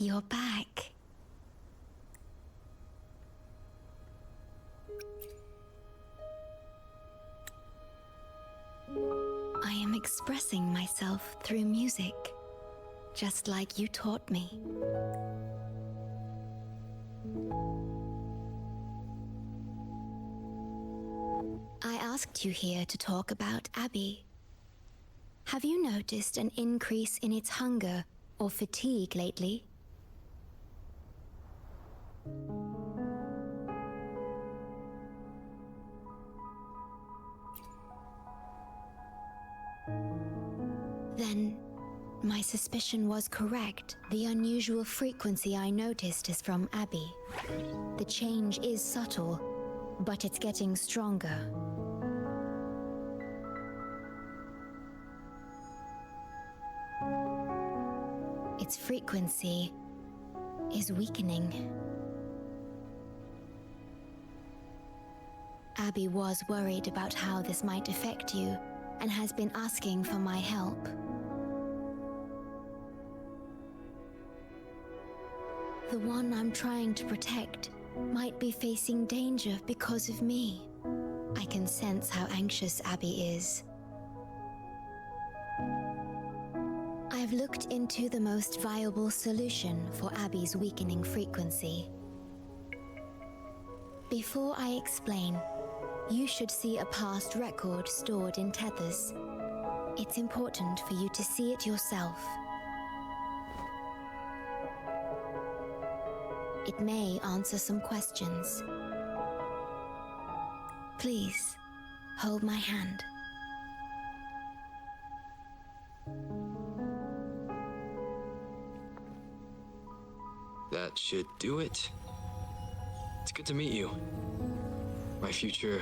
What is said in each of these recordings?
You're back. I am expressing myself through music, just like you taught me. I asked you here to talk about Abby. Have you noticed an increase in its hunger or fatigue lately? Then, my suspicion was correct. The unusual frequency I noticed is from Abby. The change is subtle, but it's getting stronger. Its frequency is weakening. Abby was worried about how this might affect you and has been asking for my help. The one I'm trying to protect might be facing danger because of me. I can sense how anxious Abby is. I've looked into the most viable solution for Abby's weakening frequency. Before I explain, you should see a past record stored in tethers. It's important for you to see it yourself. It may answer some questions. Please, hold my hand. That should do it. It's good to meet you. My future...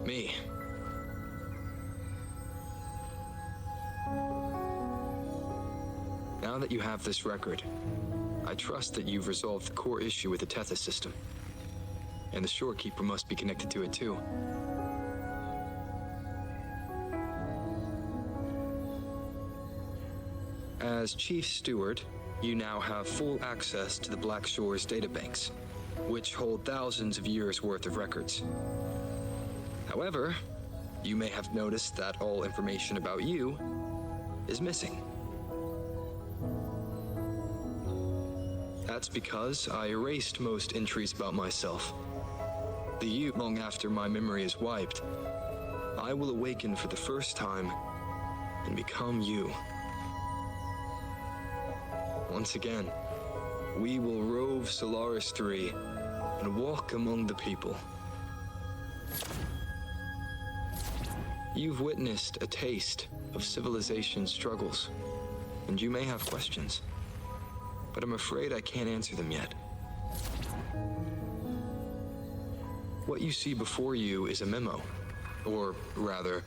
me. Now that you have this record, I trust that you've resolved the core issue with the Tethys system. And the Shorekeeper must be connected to it too. As Chief Steward, you now have full access to the Black Shore's databanks, which hold thousands of years' worth of records. However, you may have noticed that all information about you is missing. That's because I erased most entries about myself. The you, long after my memory is wiped, I will awaken for the first time and become you. Once again, we will rove Solaris 3 and walk among the people. You've witnessed a taste of civilization's struggles, and you may have questions, but I'm afraid I can't answer them yet. What you see before you is a memo, or rather,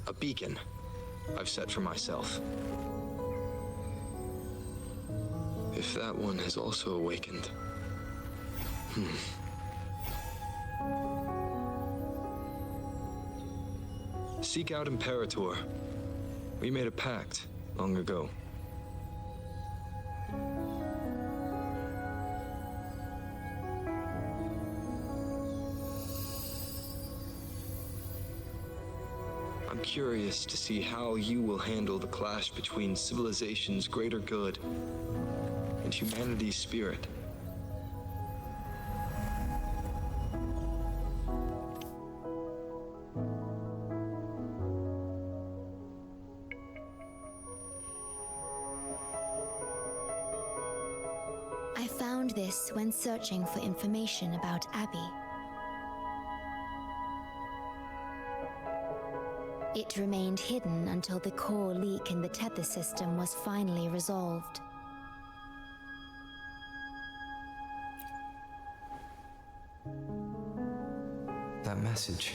a beacon I've set for myself. If that one has also awakened. Seek out Imperator. We made a pact long ago. I'm curious to see how you will handle the clash between civilization's greater good and humanity's spirit. I found this when searching for information about Abby. It remained hidden until the core leak in the tether system was finally resolved. That message.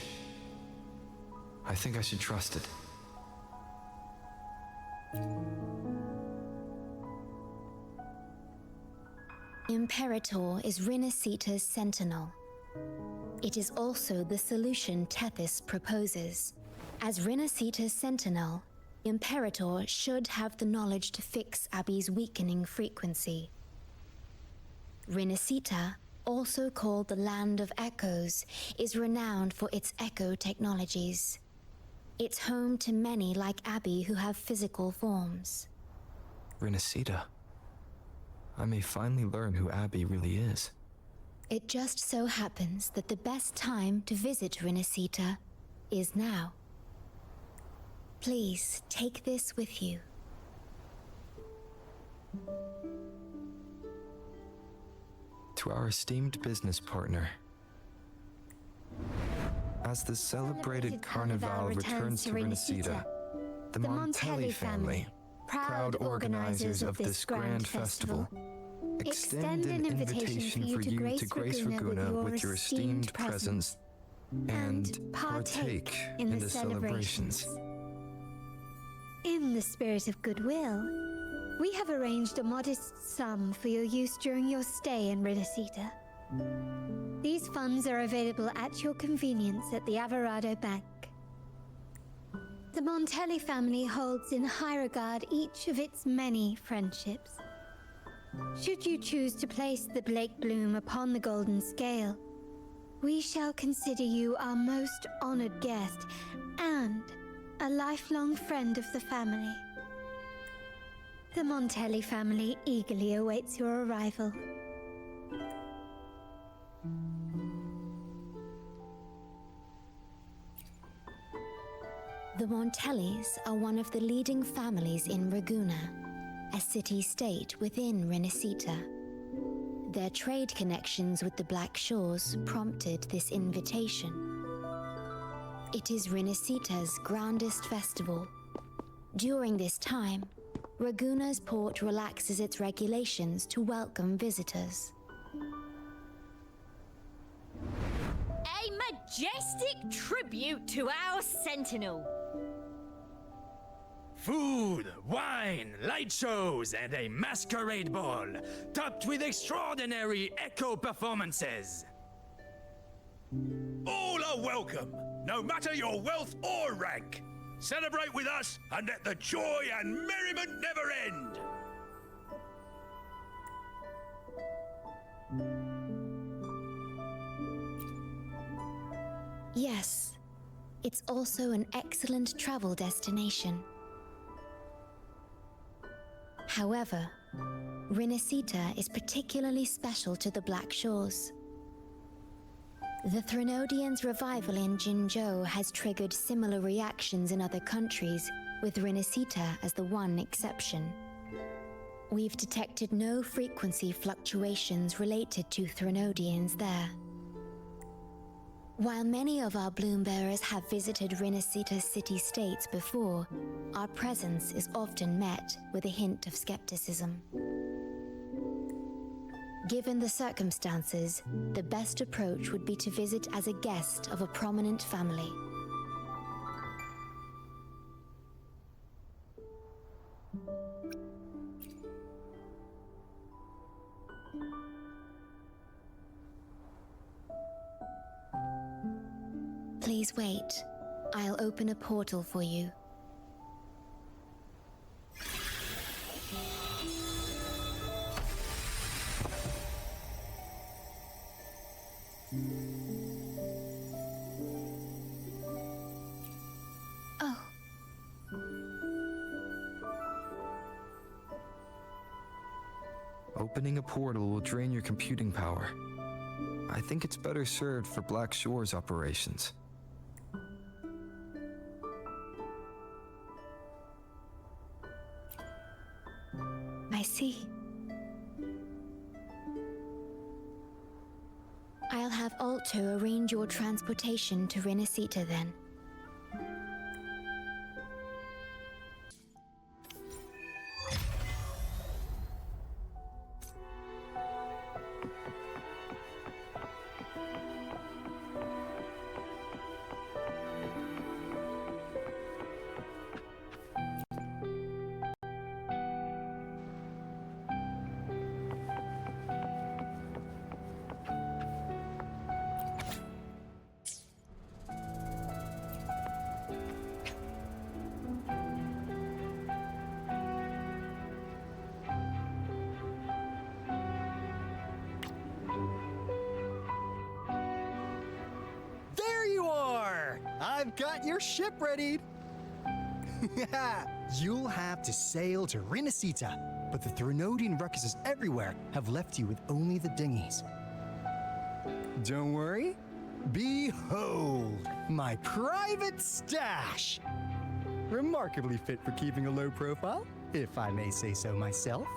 I think I should trust it. Imperator is Rinasita's sentinel. It is also the solution Tethys proposes. As Rinasita's sentinel, Imperator should have the knowledge to fix Abby's weakening frequency. Rinasita, also called the Land of Echoes, is renowned for its echo technologies. It's home to many like Abby who have physical forms. Rinasita. I may finally learn who Abby really is. It just so happens that the best time to visit Rinasita is now. Please take this with you. To our esteemed business partner. As the celebrated Carnival returns to Rinasita, the Montelli family, proud organizers of this grand festival, extend an invitation for you to grace Raguna with your esteemed presence and partake in the celebrations. In the spirit of goodwill, we have arranged a modest sum for your use during your stay in Rinasita. These funds are available at your convenience at the Averado Bank. The Montelli family holds in high regard each of its many friendships. Should you choose to place the Blake Bloom upon the golden scale, we shall consider you our most honored guest and a lifelong friend of the family. The Montelli family eagerly awaits your arrival. The Montellis are one of the leading families in Raguna, a city-state within Rinasita. Their trade connections with the Black Shores prompted this invitation. It is Rinasita's grandest festival. During this time, Raguna's port relaxes its regulations to welcome visitors. A majestic tribute to our sentinel. Food, wine, light shows, and a masquerade ball, topped with extraordinary echo performances. All are welcome, no matter your wealth or rank. Celebrate with us and let the joy and merriment never end. Yes, it's also an excellent travel destination. However, Rinasita is particularly special to the Black Shores. The Threnodians' revival in Jinzhou has triggered similar reactions in other countries, with Rinasita as the one exception. We've detected no frequency fluctuations related to Threnodians there. While many of our bloom-bearers have visited Rinasita's city-states before, our presence is often met with a hint of skepticism. Given the circumstances, the best approach would be to visit as a guest of a prominent family. Please wait. I'll open a portal for you. Oh. Opening a portal will drain your computing power. I think it's better served for Black Shores operations. I see. I'll have Alto arrange your transportation to Rinasita then. I've got your ship readied. You'll have to sail to Rinasita, but the Threnodian ruckuses everywhere have left you with only the dinghies. Don't worry. Behold, my private stash! Remarkably fit for keeping a low profile, if I may say so myself.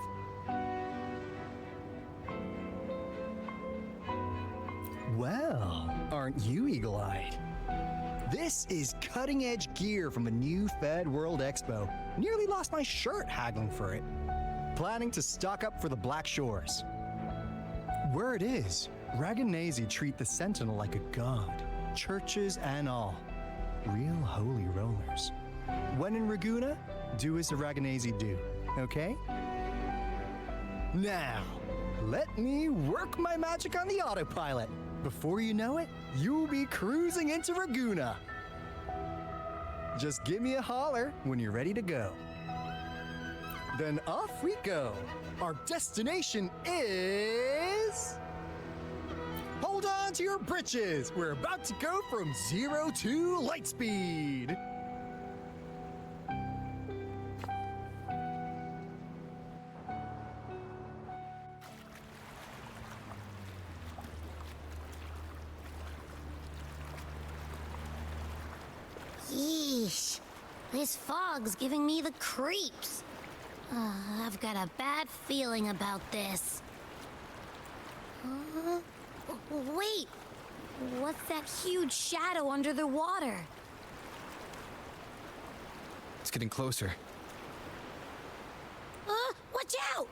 Well, aren't you eagle-eyed? This is cutting-edge gear from a new Fed World Expo. Nearly lost my shirt haggling for it. Planning to stock up for the Black Shores. Word is, Raganazi treat the Sentinel like a god, churches and all. Real holy rollers. When in Raguna, do as the Raganazi do, okay? Now, let me work my magic on the autopilot. Before you know it, you'll be cruising into Raguna. Just give me a holler when you're ready to go. Then off we go. Our destination is... Hold on to your britches. We're about to go from 0 to light speed. Yeesh. This fog's giving me the creeps. I've got a bad feeling about this. Wait! What's that huge shadow under the water? It's getting closer. Watch out!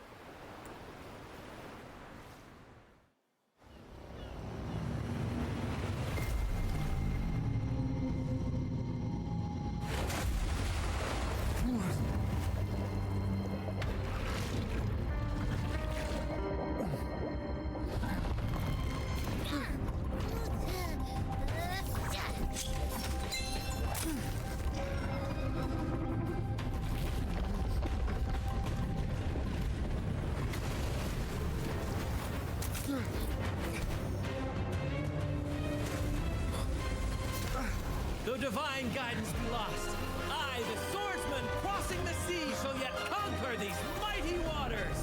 Though divine guidance be lost, I, the swordsman crossing the sea, shall yet conquer these mighty waters!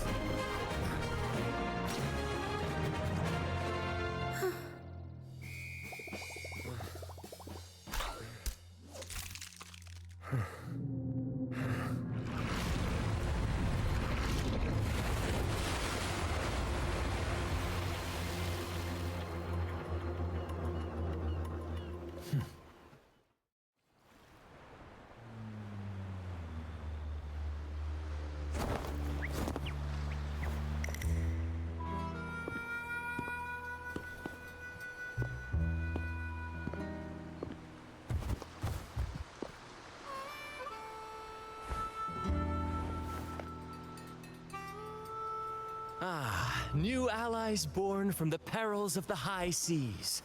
New allies born from the perils of the high seas.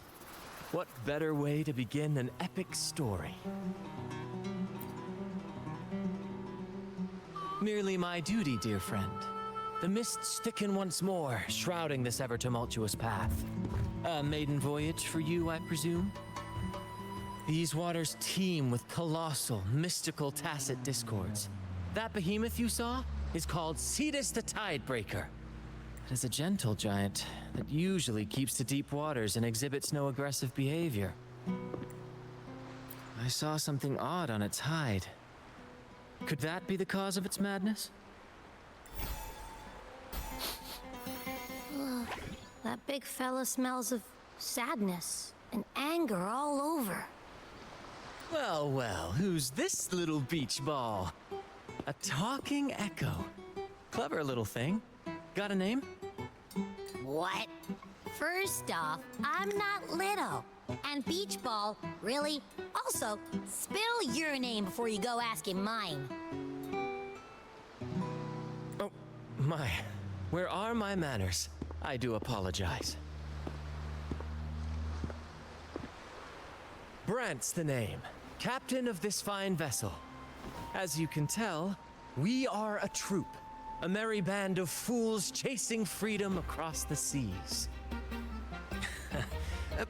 What better way to begin an epic story? Merely my duty, dear friend. The mists thicken once more, shrouding this ever-tumultuous path. A maiden voyage for you, I presume? These waters teem with colossal, mystical, tacit discords. That behemoth you saw is called Cetus the Tidebreaker. It is a gentle giant that usually keeps to deep waters and exhibits no aggressive behavior. I saw something odd on its hide. Could that be the cause of its madness? That big fella smells of sadness and anger all over. Well, well, who's this little beach ball? A talking echo. Clever little thing. Got a name? What? First off, I'm not little. And Beach Ball, really? Also, spill your name before you go asking mine. Oh, my. Where are my manners? I do apologize. Brant's the name. Captain of this fine vessel. As you can tell, we are a troop. A merry band of fools chasing freedom across the seas.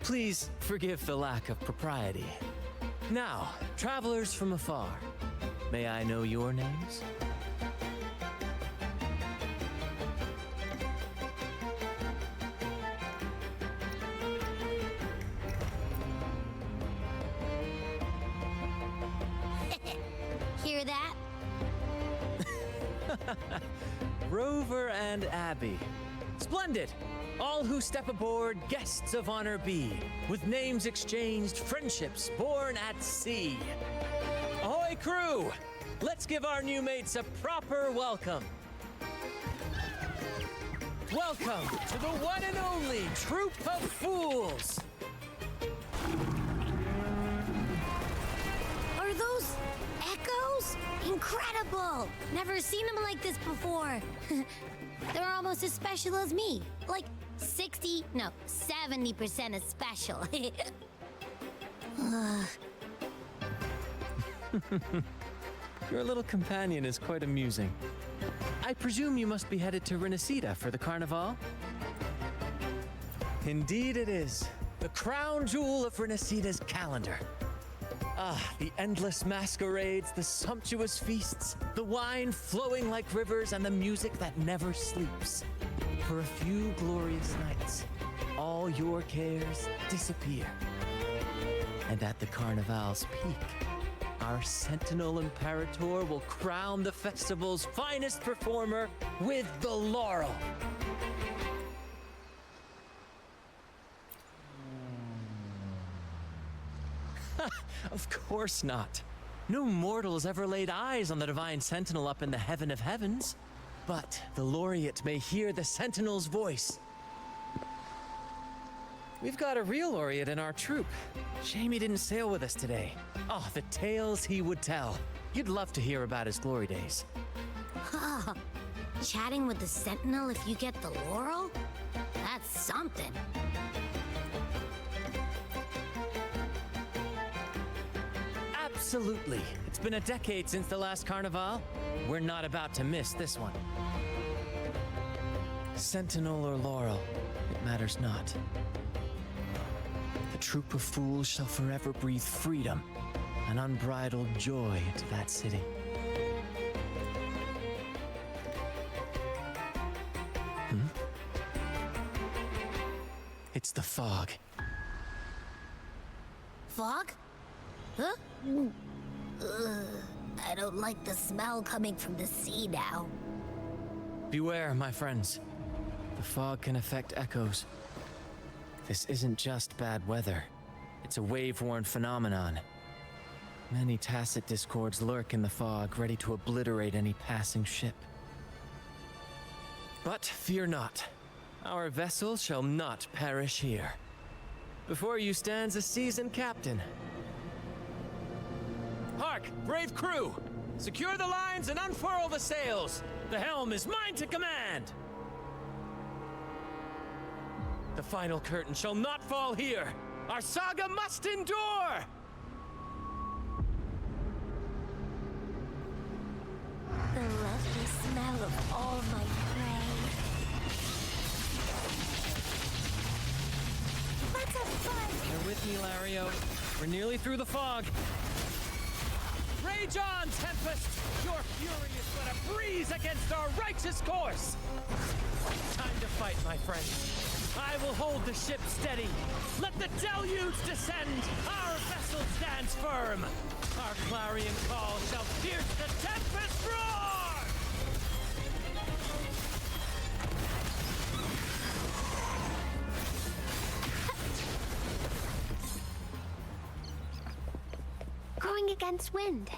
Please forgive the lack of propriety. Now, travelers from afar, may I know your names? Hear that? Rover and Abby. Splendid! All who step aboard, guests of honor be, with names exchanged, friendships born at sea. Ahoy, crew! Let's give our new mates a proper welcome. Welcome to the one and only Troop of Fools! Are those echoes? Incredible! Never seen them like this before. They're almost as special as me. Like 70% as special. Your little companion is quite amusing. I presume you must be headed to Renacida for the Carnival? Indeed it is. The crown jewel of Renacida's calendar. Ah, the endless masquerades, the sumptuous feasts, the wine flowing like rivers, and the music that never sleeps. For a few glorious nights, all your cares disappear. And at the Carnival's peak, our Sentinel Imperator will crown the festival's finest performer with the laurel. Of course not. No mortal has ever laid eyes on the Divine Sentinel up in the heaven of heavens. But the laureate may hear the Sentinel's voice. We've got a real laureate in our troop. Shame he didn't sail with us today. Oh, the tales he would tell. You'd love to hear about his glory days. Chatting with the Sentinel if you get the laurel? That's something. Absolutely. It's been a decade since the last Carnival. We're not about to miss this one. Sentinel or laurel, it matters not. The troop of fools shall forever breathe freedom and unbridled joy into that city. It's the fog. Fog? Huh? I don't like the smell coming from the sea now. Beware, my friends. The fog can affect echoes. This isn't just bad weather. It's a wave-worn phenomenon. Many tacit discords lurk in the fog, ready to obliterate any passing ship. But fear not. Our vessel shall not perish here. Before you stands a seasoned captain. Hark, brave crew! Secure the lines and unfurl the sails! The helm is mine to command! The final curtain shall not fall here! Our saga must endure! The lovely smell of all my prey. Let's have fun! You're with me, Lario. We're nearly through the fog. Rage on, Tempest! Your fury is but a breeze against our righteous course! Time to fight, my friends. I will hold the ship steady. Let the deluge descend. Our vessel stands firm. Our clarion call shall pierce the tempest roar! Going against wind.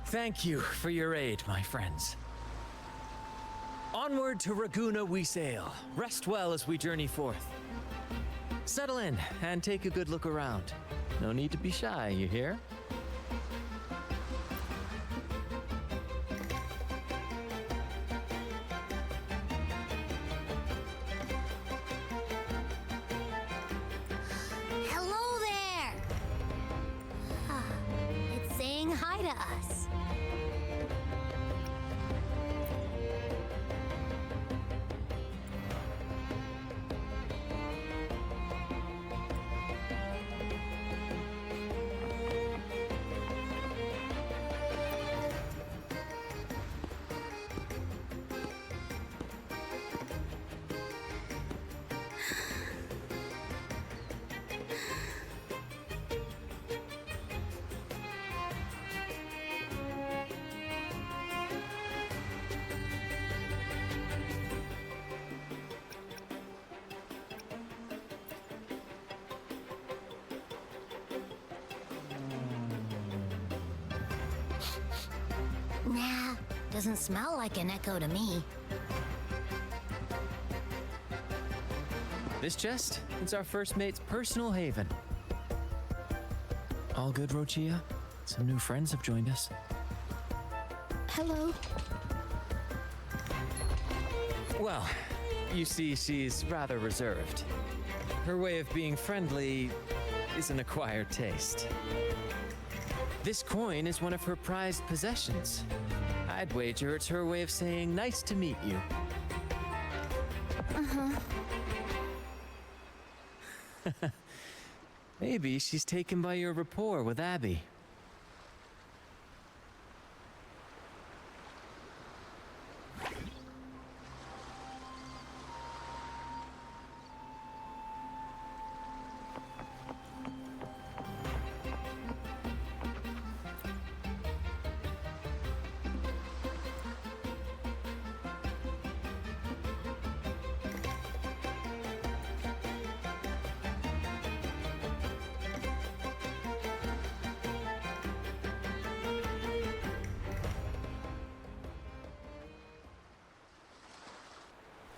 Thank you for your aid, my friends. Onward to Raguna we sail. Rest well as we journey forth. Settle in and take a good look around. No need to be shy, you hear? Hello there! It's saying hi to us. Nah, doesn't smell like an echo to me. This chest, it's our first mate's personal haven. All good, Rochia? Some new friends have joined us. Hello. Well, you see, she's rather reserved. Her way of being friendly is an acquired taste. This coin is one of her prized possessions. I'd wager it's her way of saying nice to meet you. Maybe she's taken by your rapport with Abby.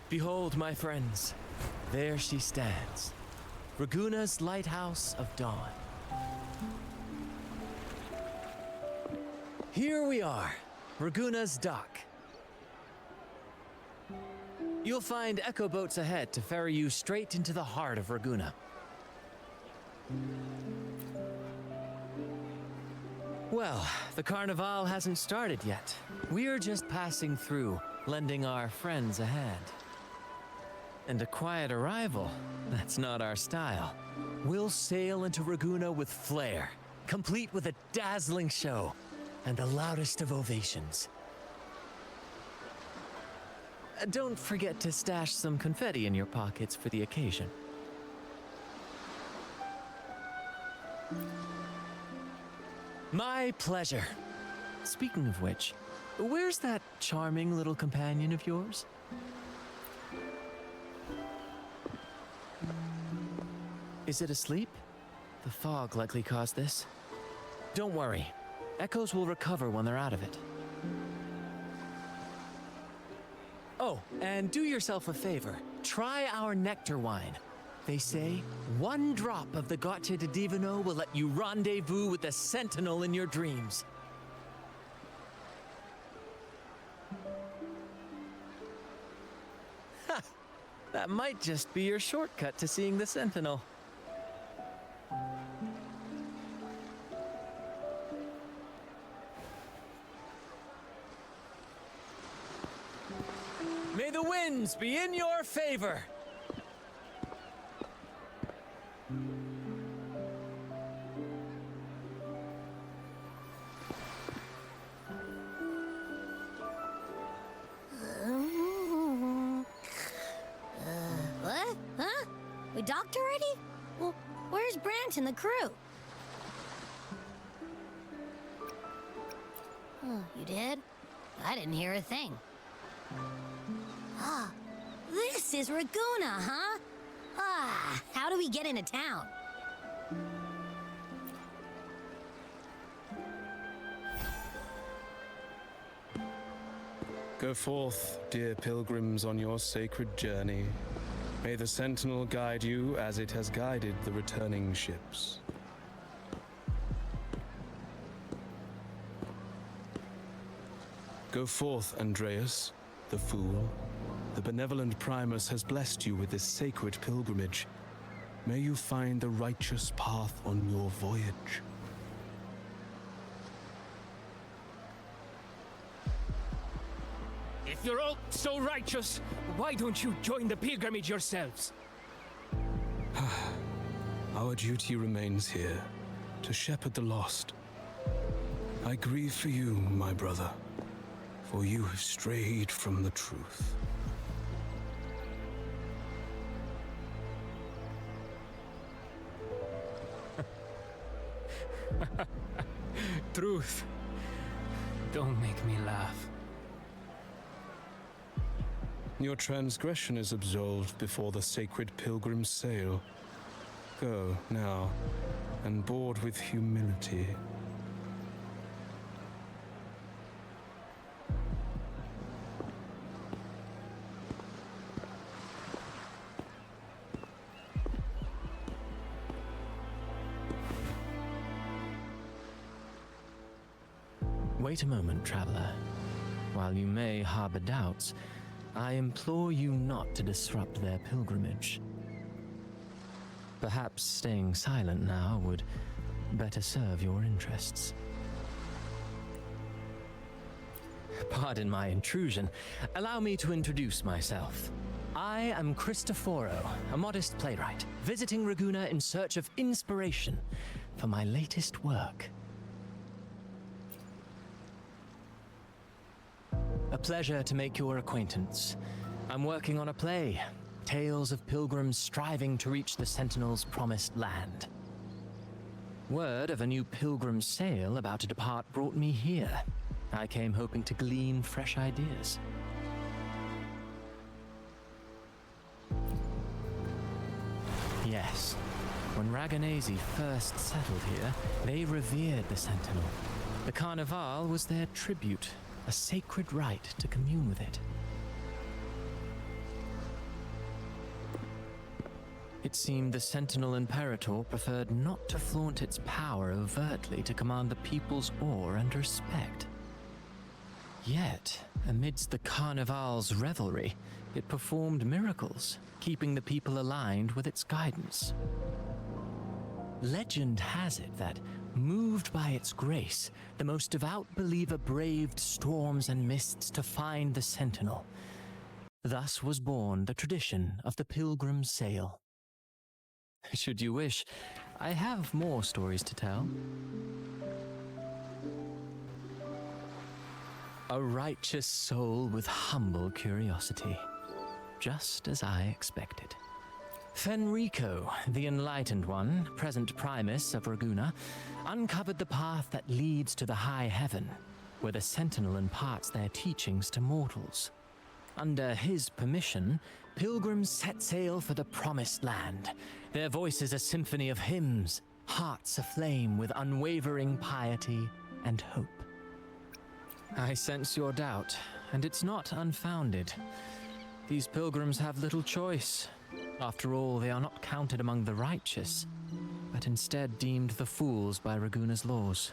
Behold, my friends, there she stands, Raguna's Lighthouse of Dawn. Here we are, Raguna's dock. You'll find echo boats ahead to ferry you straight into the heart of Raguna. Well, the Carnival hasn't started yet. We're just passing through, lending our friends a hand. And a quiet arrival, that's not our style. We'll sail into Raguna with flair, complete with a dazzling show and the loudest of ovations. Don't forget to stash some confetti in your pockets for the occasion. My pleasure. Speaking of which, where's that charming little companion of yours? Is it asleep? The fog likely caused this. Don't worry. Echoes will recover when they're out of it. Oh, and do yourself a favor. Try our nectar wine. They say one drop of the Gotcha de Divino will let you rendezvous with the Sentinel in your dreams. Ha! That might just be your shortcut to seeing the Sentinel. May the winds be in your favor! What? Huh? We docked already? Well, where's Brant and the crew? Oh, you did? I didn't hear a thing. Ah, this is Raguna, huh? Ah, how do we get into town? Go forth, dear pilgrims, on your sacred journey. May the Sentinel guide you as it has guided the returning ships. Go forth, Andreas, the fool. The benevolent Primus has blessed you with this sacred pilgrimage. May you find the righteous path on your voyage. If you're all so righteous, why don't you join the pilgrimage yourselves? Our duty remains here, to shepherd the lost. I grieve for you, my brother, for you have strayed from the truth. Truth. Don't make me laugh. Your transgression is absolved before the sacred pilgrims sail. Go, now, and board with humility. Wait a moment, traveler. While you may harbor doubts, I implore you not to disrupt their pilgrimage. Perhaps staying silent now would better serve your interests. Pardon my intrusion. Allow me to introduce myself. I am Cristoforo, a modest playwright, visiting Ragunna in search of inspiration for my latest work. A pleasure to make your acquaintance. I'm working on a play, tales of pilgrims striving to reach the Sentinel's promised land. Word of a new pilgrim sail about to depart brought me here. I came hoping to glean fresh ideas. Yes, when Raganese first settled here, they revered the Sentinel. The Carnival was their tribute, a sacred right to commune with it. It seemed the Sentinel Imperator preferred not to flaunt its power overtly to command the people's awe and respect. Yet, amidst the Carnival's revelry, it performed miracles, keeping the people aligned with its guidance. Legend has it that, moved by its grace, the most devout believer braved storms and mists to find the Sentinel. Thus was born the tradition of the Pilgrim Sail. Should you wish, I have more stories to tell. A righteous soul with humble curiosity, just as I expected. Fenrico, the Enlightened One, present Primus of Ragunna, uncovered the path that leads to the high heaven, where the Sentinel imparts their teachings to mortals. Under his permission, pilgrims set sail for the Promised Land, their voices a symphony of hymns, hearts aflame with unwavering piety and hope. I sense your doubt, and it's not unfounded. These pilgrims have little choice. After all, they are not counted among the righteous, but instead deemed the fools by Ragunna's laws.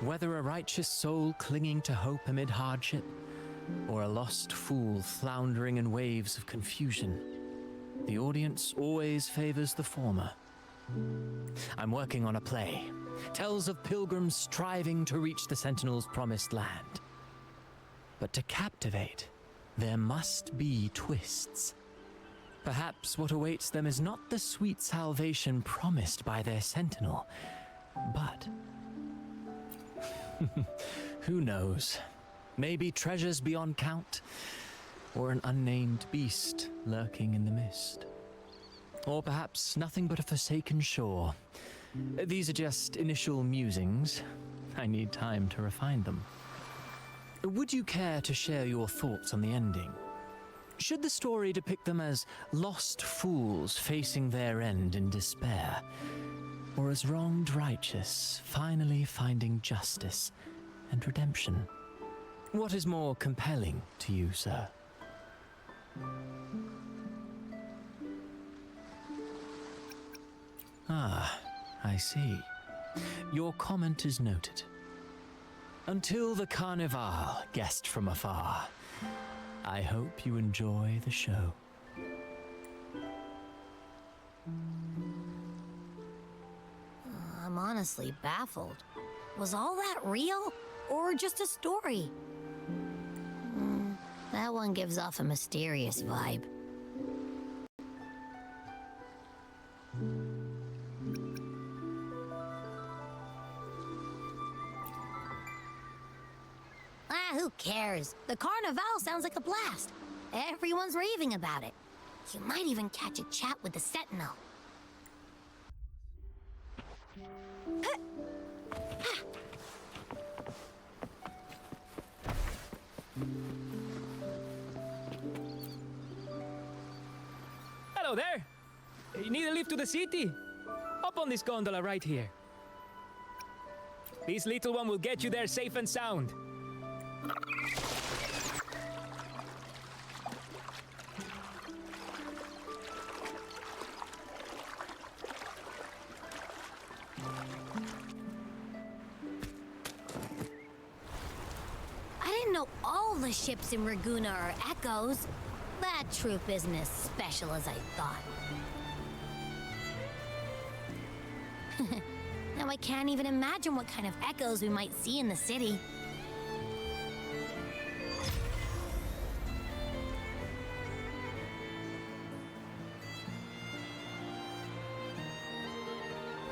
Whether a righteous soul clinging to hope amid hardship, or a lost fool floundering in waves of confusion, the audience always favors the former. I'm working on a play. Tells of pilgrims striving to reach the Sentinel's promised land. But to captivate, there must be twists. Perhaps what awaits them is not the sweet salvation promised by their Sentinel, but... who knows? Maybe treasures beyond count, or an unnamed beast lurking in the mist. Or perhaps nothing but a forsaken shore. These are just initial musings. I need time to refine them. Would you care to share your thoughts on the ending? Should the story depict them as lost fools facing their end in despair, or as wronged righteous finally finding justice and redemption? What is more compelling to you, sir? Ah, I see. Your comment is noted. Until the Carnival, guest from afar, I hope you enjoy the show. I'm honestly baffled. Was all that real, or just a story? That one gives off a mysterious vibe. Who cares? The Carnival sounds like a blast. Everyone's raving about it. You might even catch a chat with the Sentinel. Hello there! You need a lift to the city? Hop on this gondola right here. This little one will get you there safe and sound. know all the ships in Raguna are echoes. That troop isn't as special as I thought. Now I can't even imagine what kind of echoes we might see in the city.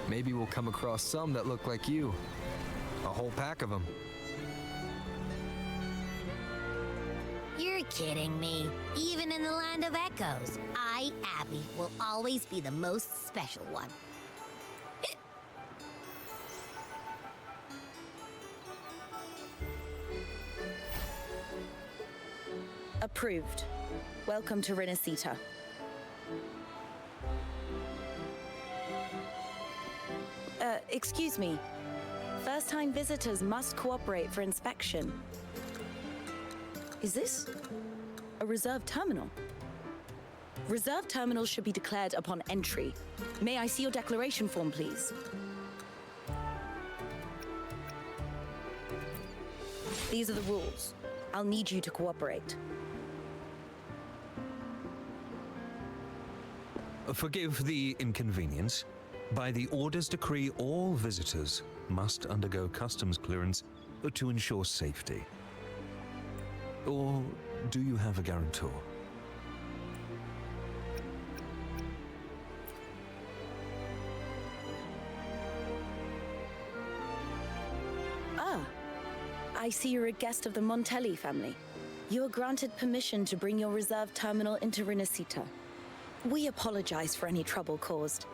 Maybe we'll come across some that look like you. A whole pack of them. You're kidding me. Even in the land of echoes, I, Abby, will always be the most special one. Approved. Welcome to Renacita. Excuse me. First-time visitors must cooperate for inspection. Is this a reserve terminal? Reserve terminals should be declared upon entry. May I see your declaration form, please? These are the rules. I'll need you to cooperate. Forgive the inconvenience. By the Order's decree, all visitors must undergo customs clearance to ensure safety. Or do you have a guarantor? Ah, I see you're a guest of the Montelli family. You are granted permission to bring your reserve terminal into Renacita. We apologize for any trouble caused.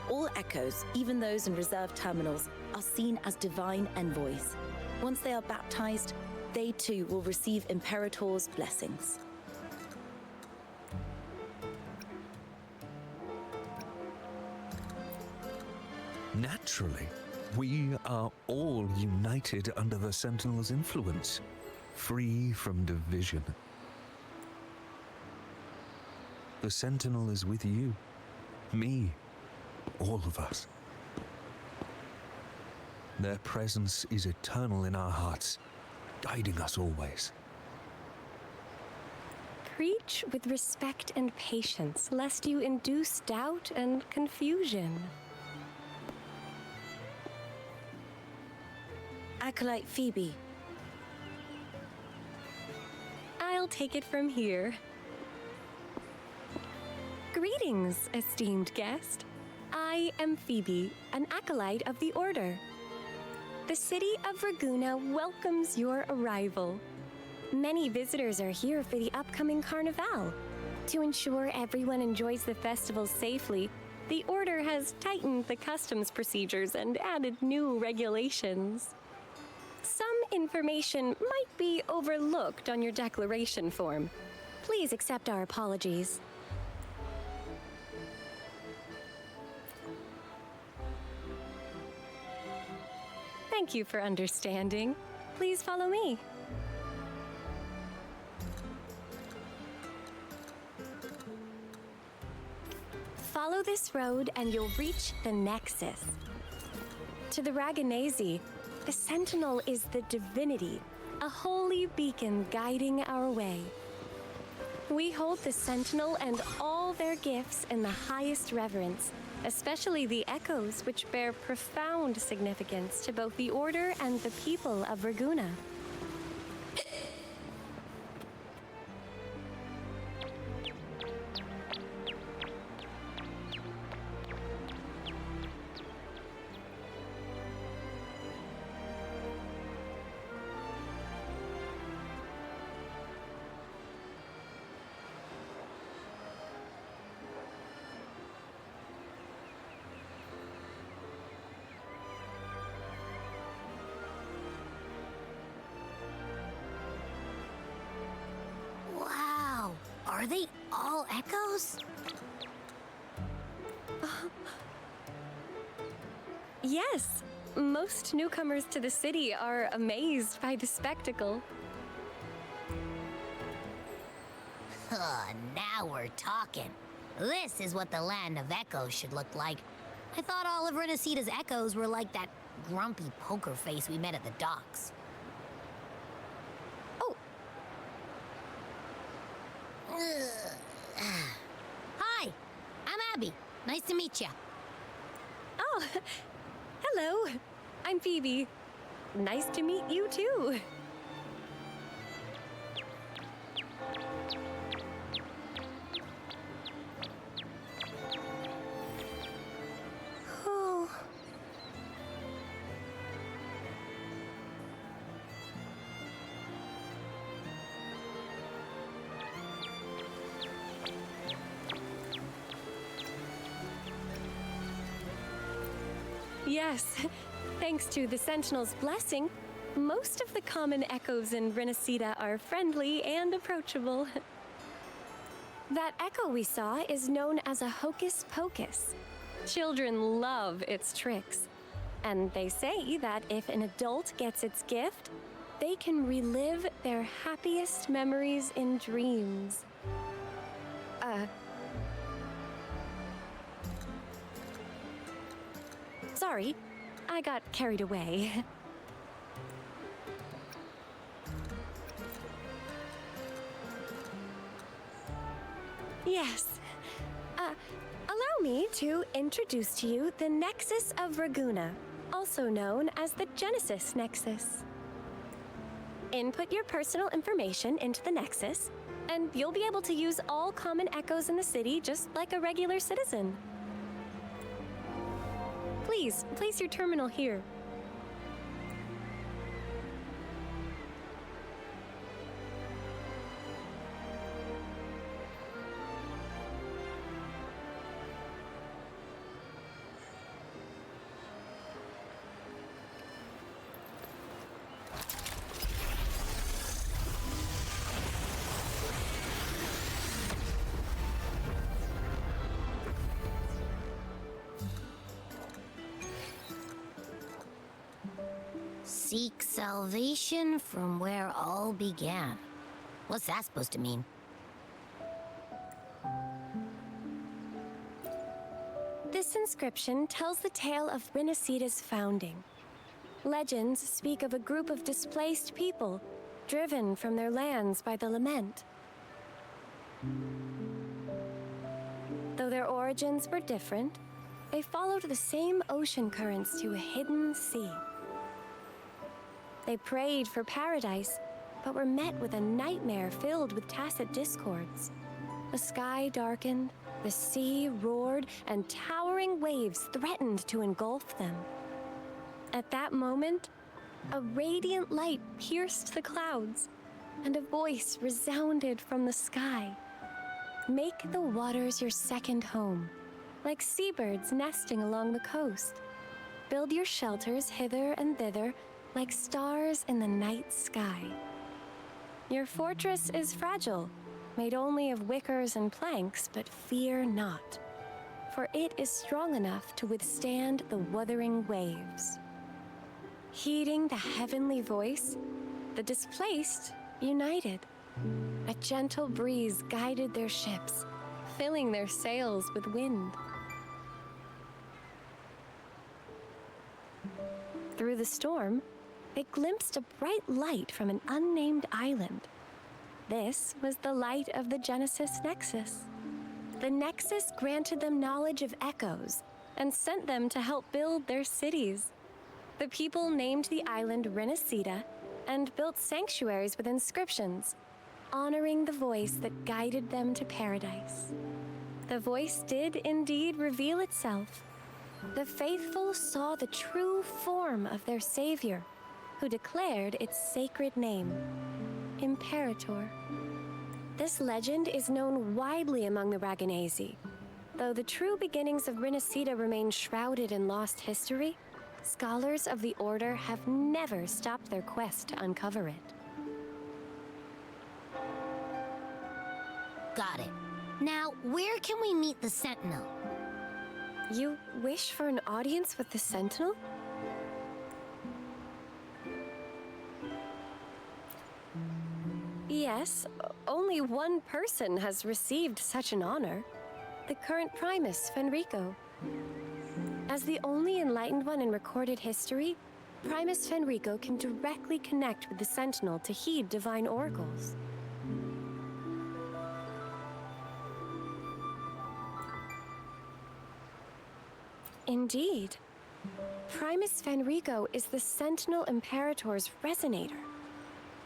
All echoes, even those in reserve terminals, are seen as divine envoys. Once they are baptized, they too will receive Imperator's blessings. Naturally, we are all united under the Sentinel's influence, free from division. The Sentinel is with you, me, all of us. Their presence is eternal in our hearts, guiding us always. Preach with respect and patience, lest you induce doubt and confusion. Acolyte Phoebe. I'll take it from here. Greetings, esteemed guest. I am Phoebe, an acolyte of the Order. The city of Raguna welcomes your arrival. Many visitors are here for the upcoming Carnival. To ensure everyone enjoys the festival safely, the Order has tightened the customs procedures and added new regulations. Some information might be overlooked on your declaration form. Please accept our apologies. Thank you for understanding. Please follow me. Follow this road and you'll reach the Nexus. To the Raganazi, the Sentinel is the divinity, a holy beacon guiding our way. We hold the Sentinel and all their gifts in the highest reverence, especially the echoes, which bear profound significance to both the Order and the people of Raguna. Wow, are they all echoes? Yes, most newcomers to the city are amazed by the spectacle. Now we're talking. This is what the land of echoes should look like. I thought all of Renacita's echoes were like that grumpy poker face we met at the docks. Oh, Hi, I'm Abby. Nice to meet you. Oh, hello. I'm Phoebe. Nice to meet you too. Oh. Yes, thanks to the Sentinel's blessing, most of the common echoes in Renacita are friendly and approachable. That echo we saw is known as a hocus pocus. Children love its tricks. And they say that if an adult gets its gift, they can relive their happiest memories in dreams. Sorry, I got carried away. Yes. Allow me to introduce to you the Nexus of Raguna, also known as the Genesis Nexus. Input your personal information into the Nexus, and you'll be able to use all common echoes in the city just like a regular citizen. Please, place your terminal here. Seek salvation from where all began. What's that supposed to mean? This inscription tells the tale of Renacita's founding. Legends speak of a group of displaced people, driven from their lands by the lament. Though their origins were different, they followed the same ocean currents to a hidden sea. They prayed for paradise, but were met with a nightmare filled with tacit discords. The sky darkened, the sea roared, and towering waves threatened to engulf them. At that moment, a radiant light pierced the clouds, and a voice resounded from the sky. Make the waters your second home, like seabirds nesting along the coast. Build your shelters hither and thither, like stars in the night sky. Your fortress is fragile, made only of wickers and planks, but fear not, for it is strong enough to withstand the wuthering waves. Heeding the heavenly voice, the displaced united. A gentle breeze guided their ships, filling their sails with wind. Through the storm, they glimpsed a bright light from an unnamed island. This was the light of the Genesis Nexus. The Nexus granted them knowledge of echoes and sent them to help build their cities. The people named the island Renacita and built sanctuaries with inscriptions, honoring the voice that guided them to paradise. The voice did indeed reveal itself. The faithful saw the true form of their savior, who declared its sacred name, Imperator. This legend is known widely among the Raganesi. Though the true beginnings of Renacita remain shrouded in lost history, scholars of the Order have never stopped their quest to uncover it. Got it. Now, where can we meet the Sentinel? You wish for an audience with the Sentinel? Yes, only one person has received such an honor. The current Primus, Fenrico. As the only enlightened one in recorded history, Primus Fenrico can directly connect with the Sentinel to heed divine oracles. Indeed. Primus Fenrico is the Sentinel Imperator's resonator.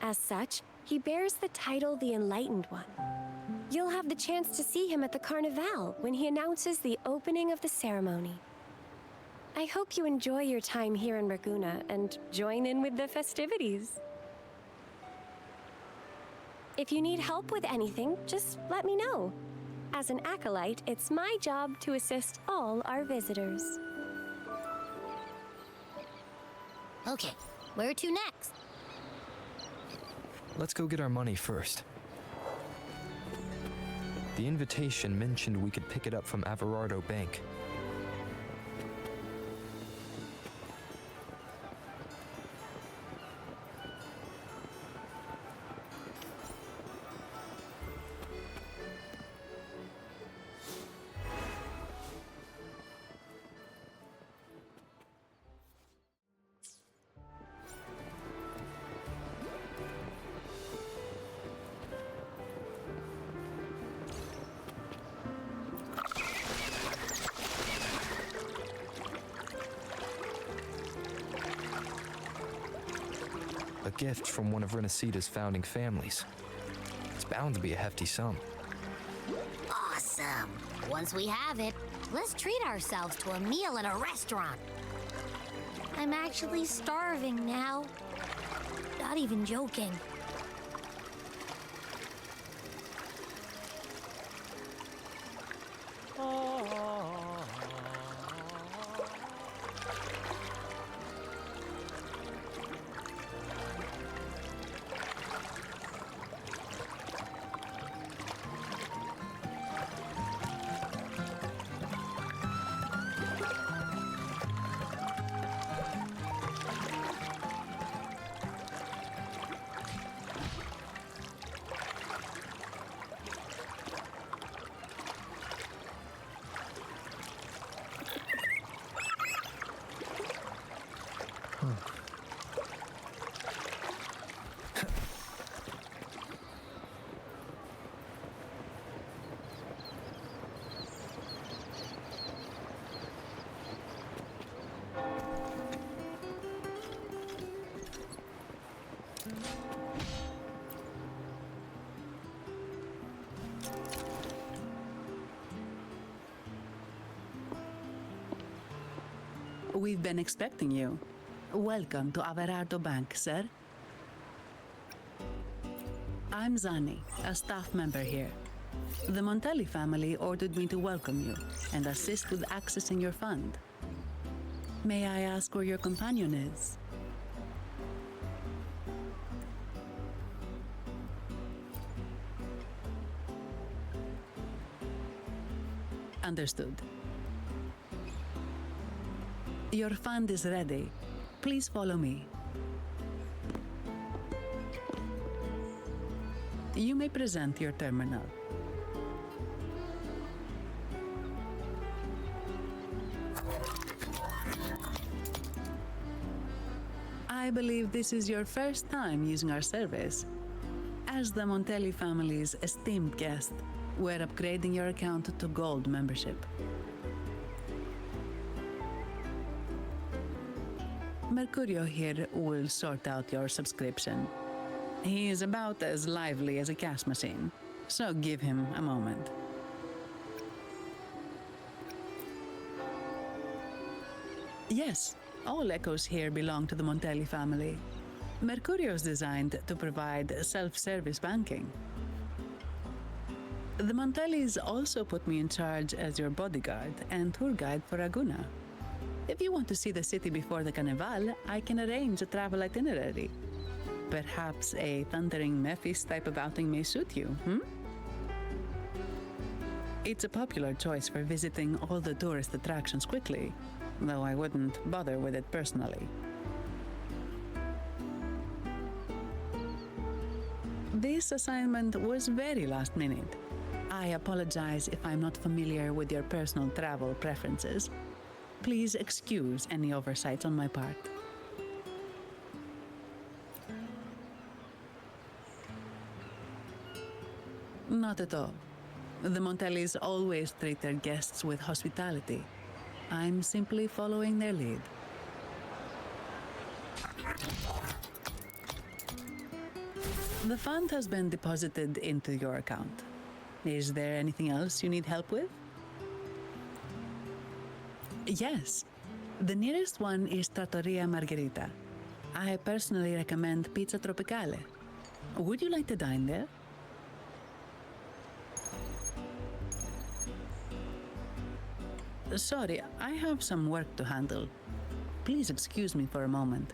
As such, he bears the title the Enlightened One. You'll have the chance to see him at the Carnival when he announces the opening of the ceremony. I hope you enjoy your time here in Raguna and join in with the festivities. If you need help with anything, just let me know. As an acolyte, it's my job to assist all our visitors. Okay, where to next? Let's go get our money first. The invitation mentioned we could pick it up from Averardo Bank. A gift from one of Renacita's founding families. It's bound to be a hefty sum. Awesome. Once we have it, let's treat ourselves to a meal at a restaurant. I'm actually starving now. Not even joking. We've been expecting you. Welcome to Averardo Bank, sir. I'm Zani, a staff member here. The Montelli family ordered me to welcome you and assist with accessing your fund. May I ask where your companion is? Understood. Your fund is ready. Please follow me. You may present your terminal. I believe this is your first time using our service. As the Montelli family's esteemed guest, we're upgrading your account to Gold membership. Mercurio here will sort out your subscription. He is about as lively as a cash machine, so give him a moment. Yes, all echoes here belong to the Montelli family. Mercurio is designed to provide self-service banking. The Montellis also put me in charge as your bodyguard and tour guide for Raguna. If you want to see the city before the Carnival, I can arrange a travel itinerary. Perhaps a thundering Mephis type of outing may suit you, It's a popular choice for visiting all the tourist attractions quickly, though I wouldn't bother with it personally. This assignment was very last minute. I apologize if I'm not familiar with your personal travel preferences. Please excuse any oversights on my part. Not at all. The Montellis always treat their guests with hospitality. I'm simply following their lead. The fund has been deposited into your account. Is there anything else you need help with? Yes. The nearest one is Trattoria Margherita. I personally recommend Pizza Tropicale. Would you like to dine there? Sorry, I have some work to handle. Please excuse me for a moment.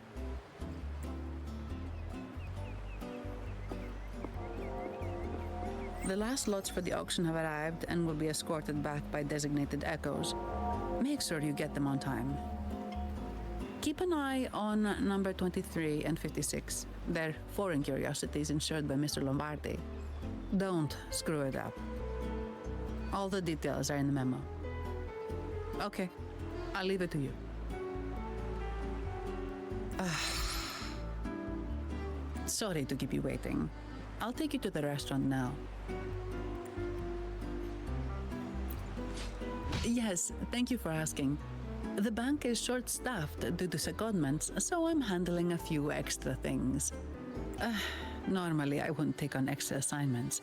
The last lots for the auction have arrived and will be escorted back by designated echoes. Make sure you get them on time. Keep an eye on number 23 and 56. They're foreign curiosities insured by Mr. Lombardi. Don't screw it up. All the details are in the memo. Okay, I'll leave it to you. Sorry to keep you waiting. I'll take you to the restaurant now. Yes, thank you for asking. The bank is short-staffed due to secondments, so I'm handling a few extra things. Normally, I wouldn't take on extra assignments,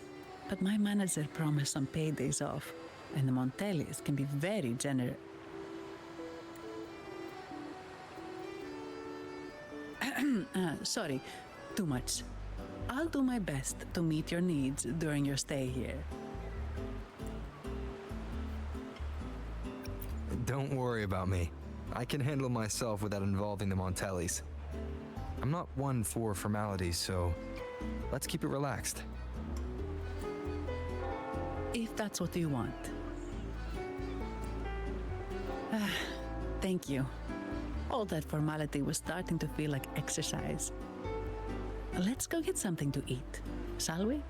but my manager promised some paydays off, and the Montellis can be very generous. Sorry, too much. I'll do my best to meet your needs during your stay here. Don't worry about me. I can handle myself without involving the Montellis. I'm not one for formalities, so let's keep it relaxed. If that's what you want. Thank you. All that formality was starting to feel like exercise. Let's go get something to eat, shall we?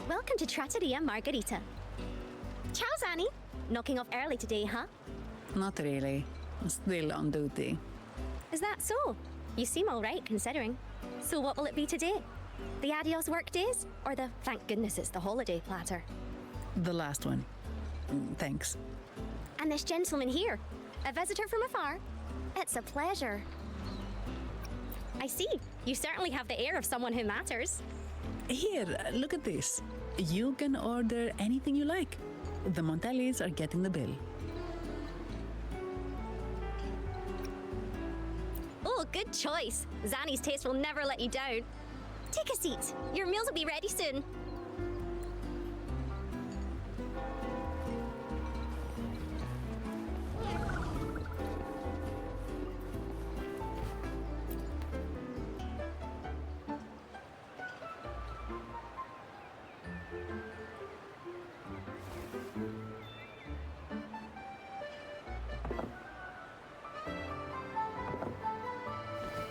Welcome to Trattoria Margherita. Ciao, Zanni. Knocking off early today, huh? Not really. Still on duty. Is that so? You seem all right, considering. So what will it be today? The adios work days? Or the thank goodness it's the holiday platter? The last one. Thanks. And this gentleman here, a visitor from afar? It's a pleasure. I see. You certainly have the air of someone who matters. Here, look at this. You can order anything you like. The Montellis are getting the bill. Oh, good choice. Zanni's taste will never let you down. Take a seat. Your meals will be ready soon.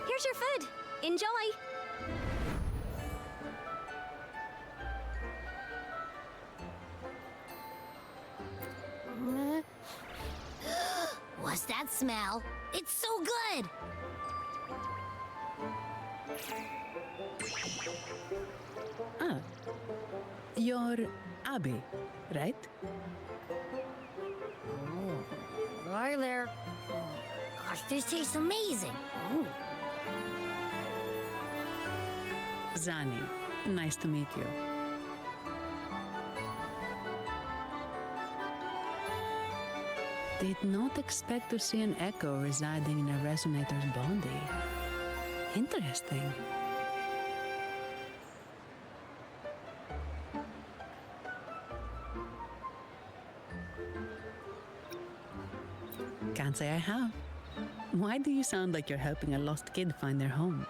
Here's your food. Enjoy. What's that smell? It's so good! You're Abby, right? Hi there. Gosh, this tastes amazing. Ooh. Zanni, nice to meet you. Did not expect to see an echo residing in a resonator's body. Interesting. Can't say I have. Why do you sound like you're helping a lost kid find their home?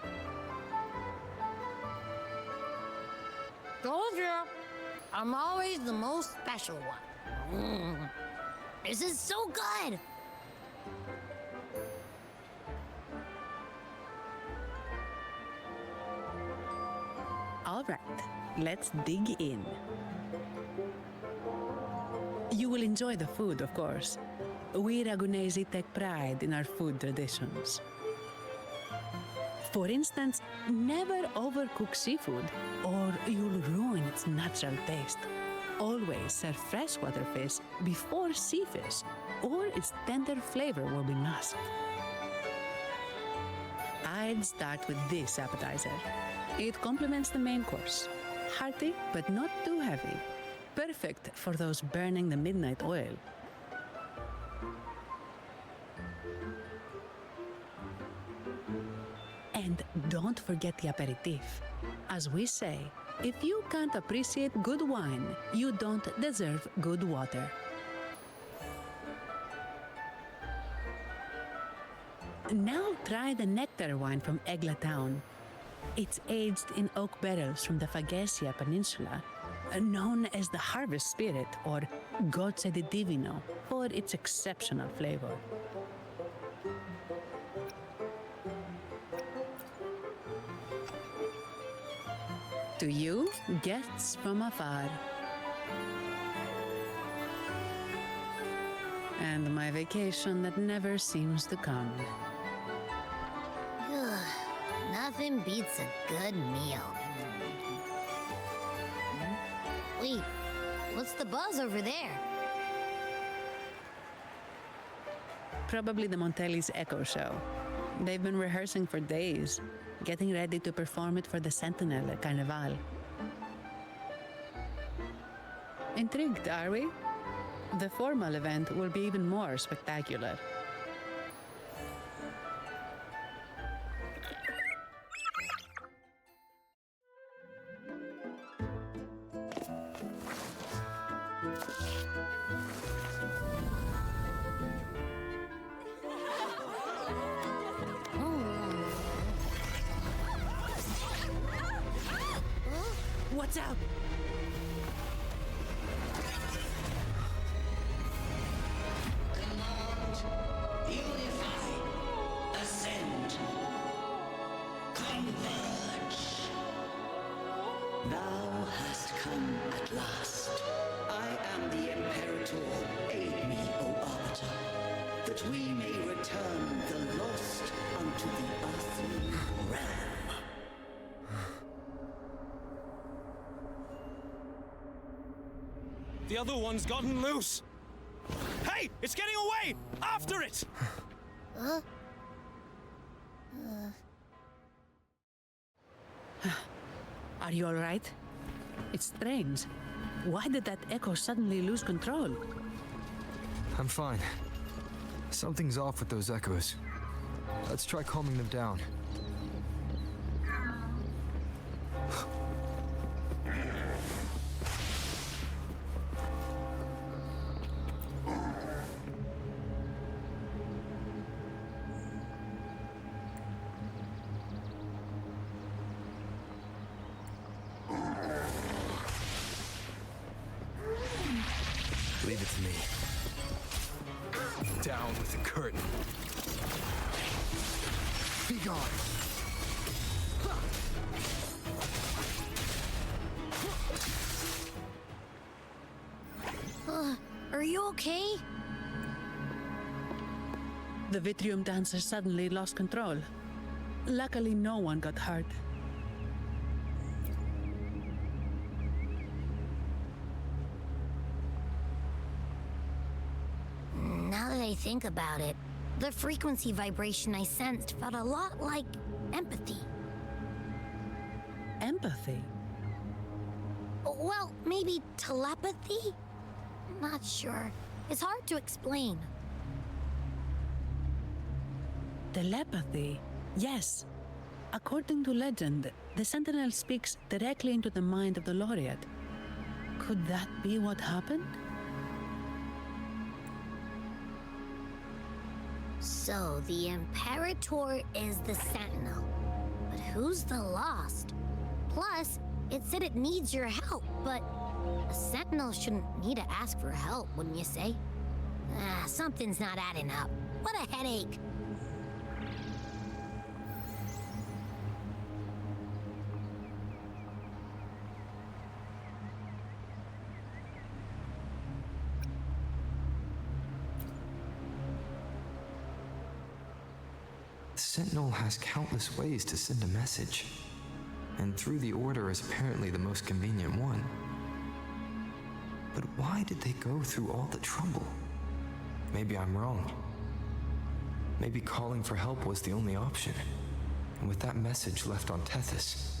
Told you. I'm always the most special one. This is so good! All right, let's dig in. will enjoy the food, of course. We Ragunesi take pride in our food traditions. For instance, never overcook seafood, or you'll ruin its natural taste. Always serve freshwater fish before sea fish, or its tender flavor will be masked. I'd start with this appetizer. It complements the main course. Hearty, but not too heavy. Perfect for those burning the midnight oil. And don't forget the aperitif. As we say, if you can't appreciate good wine, you don't deserve good water. Now try the nectar wine from Egla town. It's aged in oak barrels from the Fagesia Peninsula, known as the Harvest Spirit or Goce di Divino for its exceptional flavor. To you, guests from afar. And my vacation that never seems to come. Nothing beats a good meal. Wait, what's the buzz over there? Probably the Montelli's Echo Show. They've been rehearsing for days, getting ready to perform it for the Sentinel at Carnival. Intrigued, are we? The formal event will be even more spectacular. Watch out! Command, unify, ascend, converge. Thou hast come at last. I am the Imperator. Aid me, O Arbiter, that we may return the lost unto the earthly realm. The other one's gotten loose! Hey! It's getting away! After it! Are you all right? It's strange. Why did that echo suddenly lose control? I'm fine. Something's off with those echoes. Let's try calming them down. Leave it to me. Down with the curtain. Be gone. Are you okay? The Vitrium dancer suddenly lost control. Luckily, no one got hurt. Now that I think about it, the frequency vibration I sensed felt a lot like empathy. Empathy? Well, maybe telepathy? Not sure. It's hard to explain. Telepathy? Yes. According to legend, the Sentinel speaks directly into the mind of the Laureate. Could that be what happened? So, the Imperator is the Sentinel. But who's the Lost? Plus, it said it needs your help, but a Sentinel shouldn't need to ask for help, wouldn't you say? Something's not adding up. What a headache. Sentinel has countless ways to send a message, and through the Order is apparently the most convenient one. But why did they go through all the trouble? Maybe I'm wrong. Maybe calling for help was the only option. And with that message left on Tethys,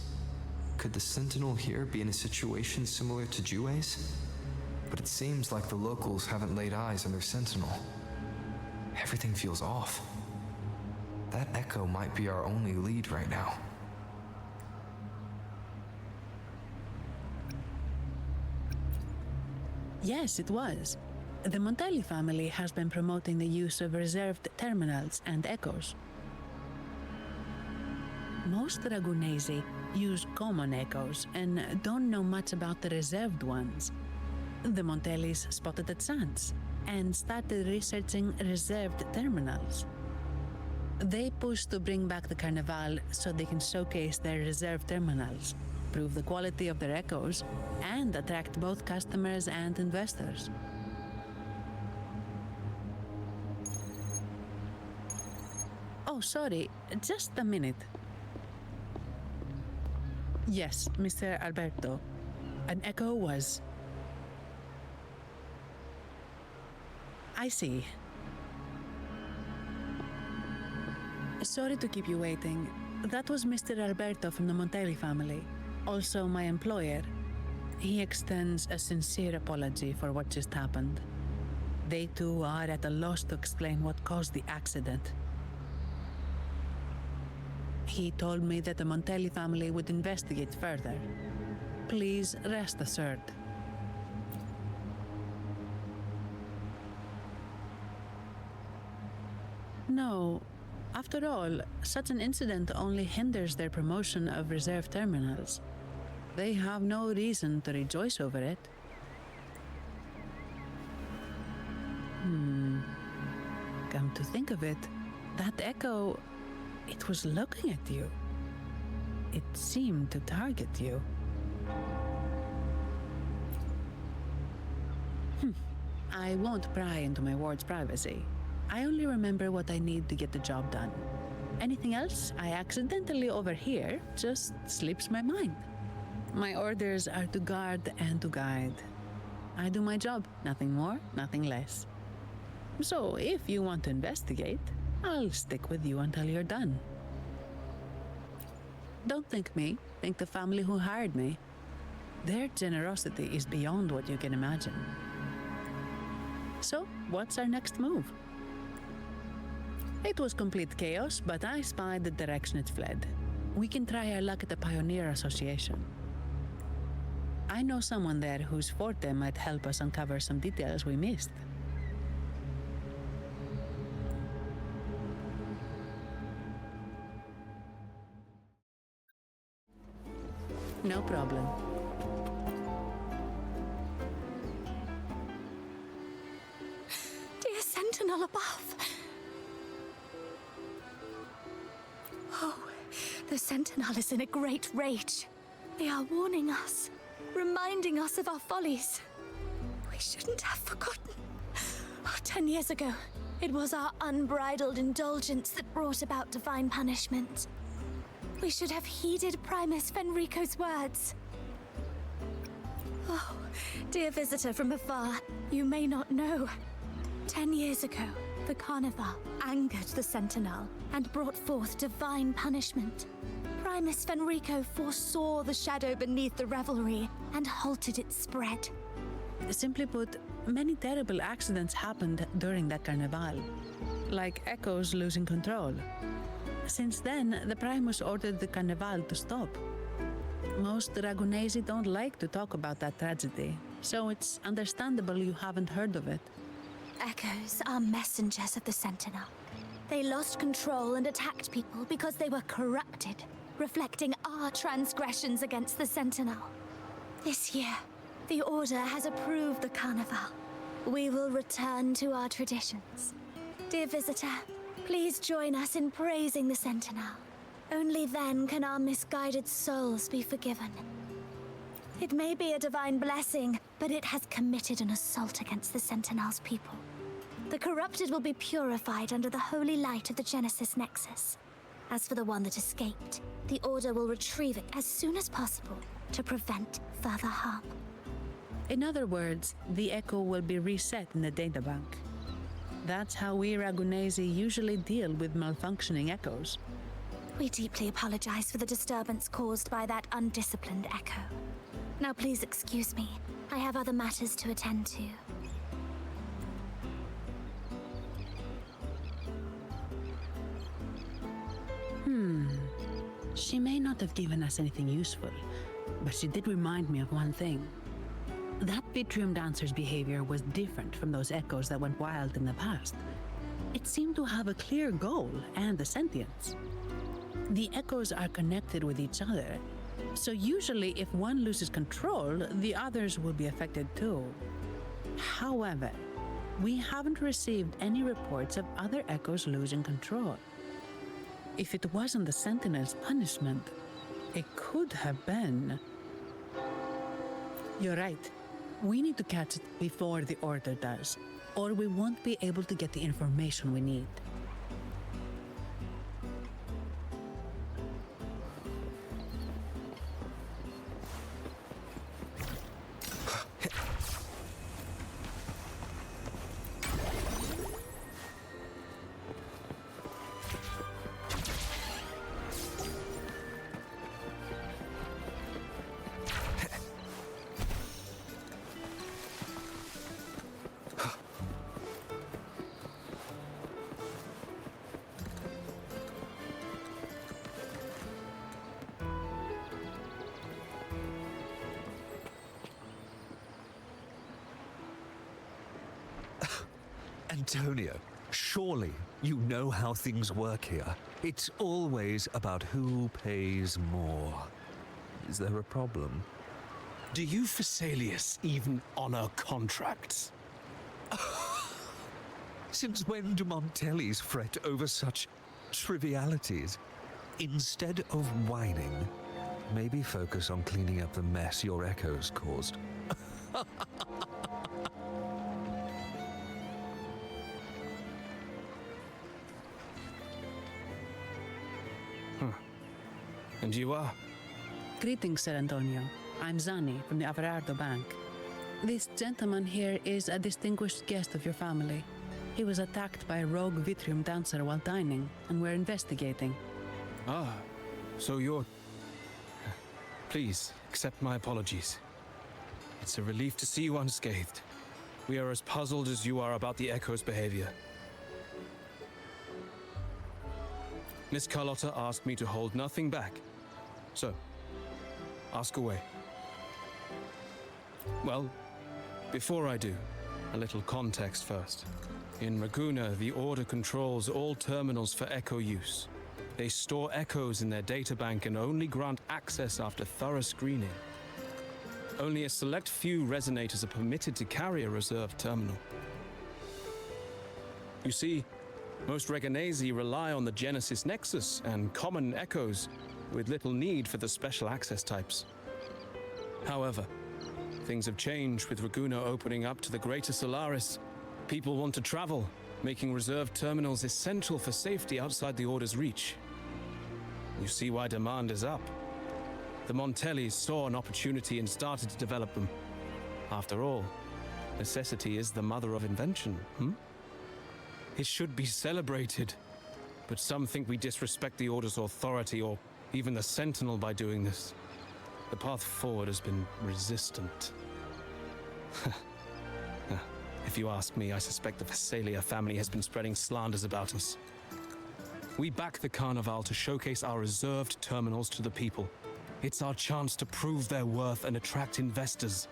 could the Sentinel here be in a situation similar to Jue's? But it seems like the locals haven't laid eyes on their Sentinel. Everything feels off. That echo might be our only lead right now. Yes, it was. The Montelli family has been promoting the use of reserved terminals and echoes. Most Dragonesi use common echoes and don't know much about the reserved ones. The Montellis spotted a chance and started researching reserved terminals. They pushed to bring back the Carnival so they can showcase their reserved terminals, prove the quality of their echoes, and attract both customers and investors. Oh, sorry, just a minute. Yes, Mr. Alberto. An echo was... I see. Sorry to keep you waiting. That was Mr. Alberto from the Montelli family, also my employer. He extends a sincere apology for what just happened. They too are at a loss to explain what caused the accident. He told me that the Montelli family would investigate further. Please rest assured. No. After all, such an incident only hinders their promotion of reserve terminals. They have no reason to rejoice over it. Come to think of it, that echo, it was looking at you. It seemed to target you. I won't pry into my ward's privacy. I only remember what I need to get the job done. Anything else I accidentally overhear just slips my mind. My orders are to guard and to guide. I do my job, nothing more, nothing less. So if you want to investigate, I'll stick with you until you're done. Don't think me, think the family who hired me. Their generosity is beyond what you can imagine. So, what's our next move? It was complete chaos, but I spied the direction it fled. We can try our luck at the Pioneer Association. I know someone there whose forte might help us uncover some details we missed. No problem. Dear Sentinel above. Oh, the Sentinel is in a great rage. They are warning us, reminding us of our follies. We shouldn't have forgotten. 10 years ago, it was our unbridled indulgence that brought about divine punishment. We should have heeded Primus Fenrico's words. Oh, dear visitor from afar, you may not know. 10 years ago, the Carnival angered the Sentinel and brought forth divine punishment. Primus Fenrico foresaw the shadow beneath the revelry and halted its spread. Simply put, many terrible accidents happened during that Carnival, like echoes losing control. Since then, the Primus ordered the Carnival to stop. Most Dragonesi don't like to talk about that tragedy, so it's understandable you haven't heard of it. Echoes are messengers of the Sentinel. They lost control and attacked people because they were corrupted, reflecting our transgressions against the Sentinel. This year, the Order has approved the Carnival. We will return to our traditions. Dear visitor, please join us in praising the Sentinel. Only then can our misguided souls be forgiven. It may be a divine blessing, but it has committed an assault against the Sentinel's people. The corrupted will be purified under the holy light of the Genesis Nexus. As for the one that escaped, the Order will retrieve it as soon as possible to prevent further harm. In other words, the echo will be reset in the databank. That's how we Ragunesi usually deal with malfunctioning echoes. We deeply apologize for the disturbance caused by that undisciplined echo. Now please excuse me. I have other matters to attend to. She may not have given us anything useful, but she did remind me of one thing. That Vitrium dancer's behavior was different from those echoes that went wild in the past. It seemed to have a clear goal and a sentience. The echoes are connected with each other, so usually if one loses control, the others will be affected too. However, we haven't received any reports of other echoes losing control. If it wasn't the Sentinel's punishment, it could have been... You're right. We need to catch it before the Order does, or we won't be able to get the information we need. Antonio, surely you know how things work here. It's always about who pays more. Is there a problem? Do you Phasaelius even honor contracts? Since when do Montellis fret over such trivialities? Instead of whining, maybe focus on cleaning up the mess your echoes caused. And you are? Greetings, Sir Antonio. I'm Zani from the Averardo Bank. This gentleman here is a distinguished guest of your family. He was attacked by a rogue Vitrium dancer while dining, and we're investigating. Ah, so you're... Please, accept my apologies. It's a relief to see you unscathed. We are as puzzled as you are about the Echo's behavior. Miss Carlotta asked me to hold nothing back. So, ask away. Well, before I do, a little context first. In Raguna, the Order controls all terminals for Echo use. They store echoes in their databank and only grant access after thorough screening. Only a select few resonators are permitted to carry a reserved terminal. You see, most Reganesi rely on the Genesis Nexus and common echoes, with little need for the special access types. However, things have changed with Raguna opening up to the greater Solaris. People want to travel, making reserved terminals essential for safety outside the Order's reach. You see why demand is up. The Montellis saw an opportunity and started to develop them. After all, necessity is the mother of invention, It should be celebrated, but some think we disrespect the Order's authority or even the Sentinel by doing this. The path forward has been resistant. If you ask me, I suspect the Phasaelia family has been spreading slanders about us. We back the Carnival to showcase our reserved terminals to the people. It's our chance to prove their worth and attract investors.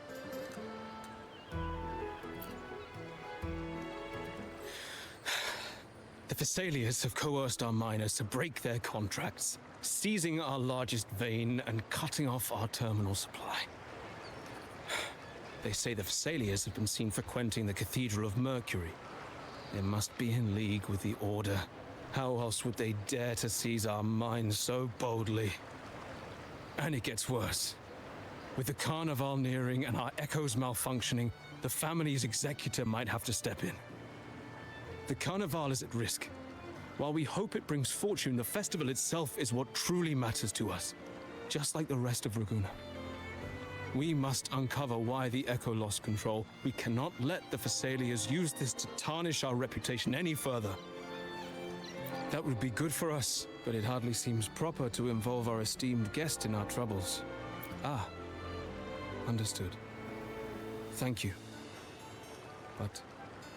The Phasaelias have coerced our miners to break their contracts, seizing our largest vein and cutting off our terminal supply. They say the Phasaelias have been seen frequenting the Cathedral of Mercury. They must be in league with the Order. How else would they dare to seize our mines so boldly? And it gets worse. With the Carnival nearing and our echoes malfunctioning, the family's executor might have to step in. The Carnival is at risk. While we hope it brings fortune, the festival itself is what truly matters to us, just like the rest of Raguna. We must uncover why the Echo lost control. We cannot let the Thessalians use this to tarnish our reputation any further. That would be good for us, but it hardly seems proper to involve our esteemed guest in our troubles. Ah, understood. Thank you. But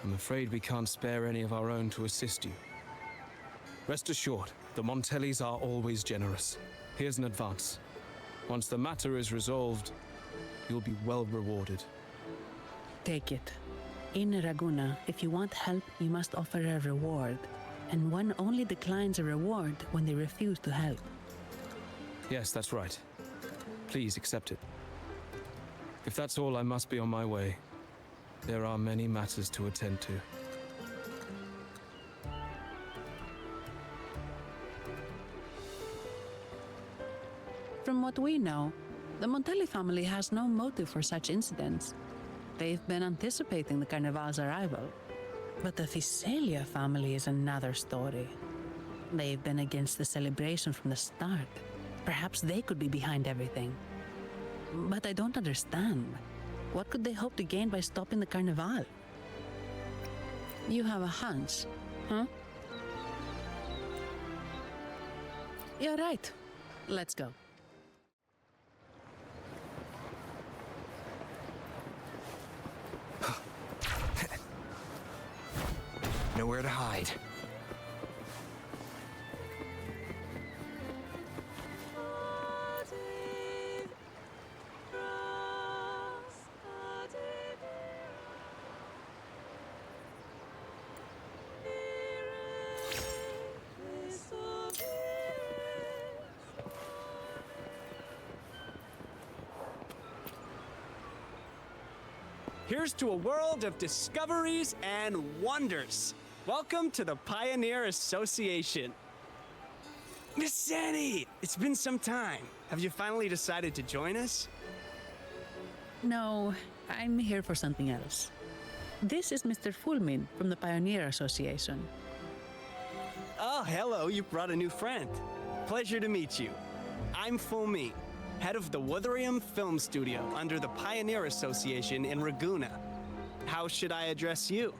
I'm afraid we can't spare any of our own to assist you. Rest assured, the Montellis are always generous. Here's an advance. Once the matter is resolved, you'll be well rewarded. Take it. In Raguna, if you want help, you must offer a reward. And one only declines a reward when they refuse to help. Yes, that's right. Please accept it. If that's all, I must be on my way. There are many matters to attend to. From what we know, the Montelli family has no motive for such incidents. They've been anticipating the Carnival's arrival. But the Thessalia family is another story. They've been against the celebration from the start. Perhaps they could be behind everything. But I don't understand. What could they hope to gain by stopping the Carnival? You have a hunch, huh? You're right. Let's go. Nowhere to hide. Here's to a world of discoveries and wonders. Welcome to the Pioneer Association. Miss Sandy, it's been some time. Have you finally decided to join us? No, I'm here for something else. This is Mr. Fulmin from the Pioneer Association. Oh, hello, you brought a new friend. Pleasure to meet you. I'm Fulmin, head of the Wuthering Film Studio under the Pioneer Association in Raguna. How should I address you?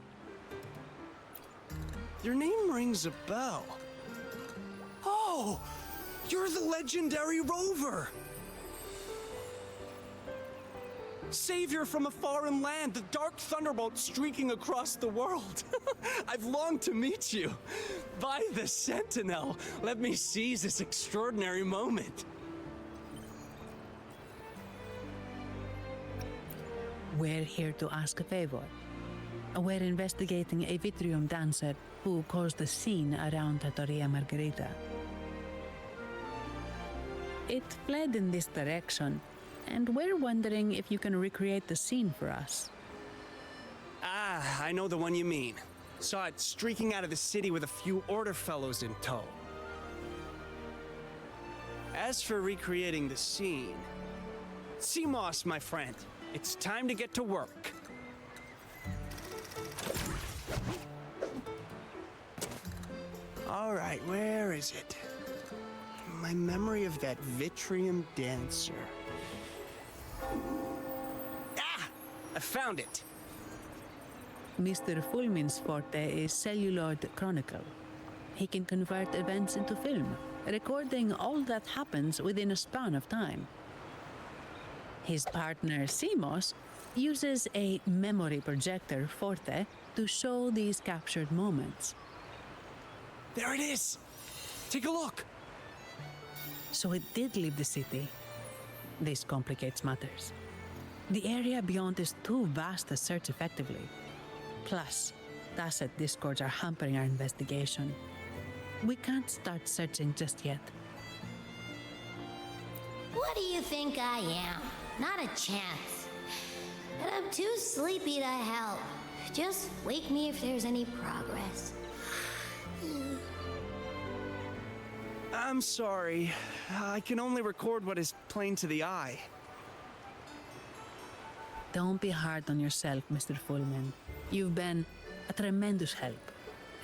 Your name rings a bell. Oh, you're the legendary Rover! Savior from a foreign land, the dark thunderbolt streaking across the world. I've longed to meet you. By the Sentinel, let me seize this extraordinary moment. We're here to ask a favor. We're investigating a Vitrium dancer who caused a scene around Trattoria Margherita. It fled in this direction, and we're wondering if you can recreate the scene for us. Ah, I know the one you mean. Saw it streaking out of the city with a few order fellows in tow. As for recreating the scene, Seamoss, my friend, it's time to get to work. All right, where is it? My memory of that Vitrium dancer. Ah! I found it! Mr. Fulmin's forte is celluloid chronicle. He can convert events into film, recording all that happens within a span of time. His partner, Seamoss, uses a memory projector, Forte, to show these captured moments. There it is! Take a look! So it did leave the city. This complicates matters. The area beyond is too vast to search effectively. Plus, Tacet discords are hampering our investigation. We can't start searching just yet. What do you think I am? Not a chance. And I'm too sleepy to help. Just wake me if there's any progress. I'm sorry. I can only record what is plain to the eye. Don't be hard on yourself, Mr. Fulmin. You've been a tremendous help.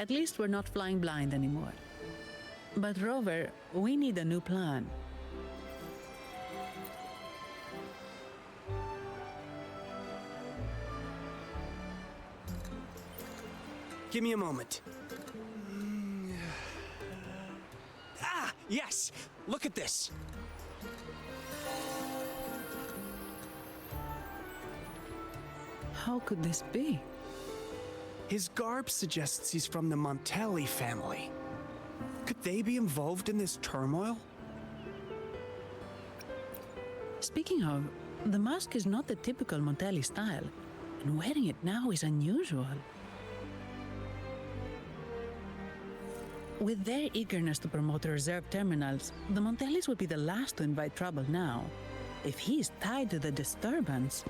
At least we're not flying blind anymore. But Rover, we need a new plan. Give me a moment. Ah, yes! Look at this! How could this be? His garb suggests he's from the Montelli family. Could they be involved in this turmoil? Speaking of, the mask is not the typical Montelli style, and wearing it now is unusual. With their eagerness to promote reserve terminals, the Montellis would be the last to invite trouble now. If he is tied to the disturbance...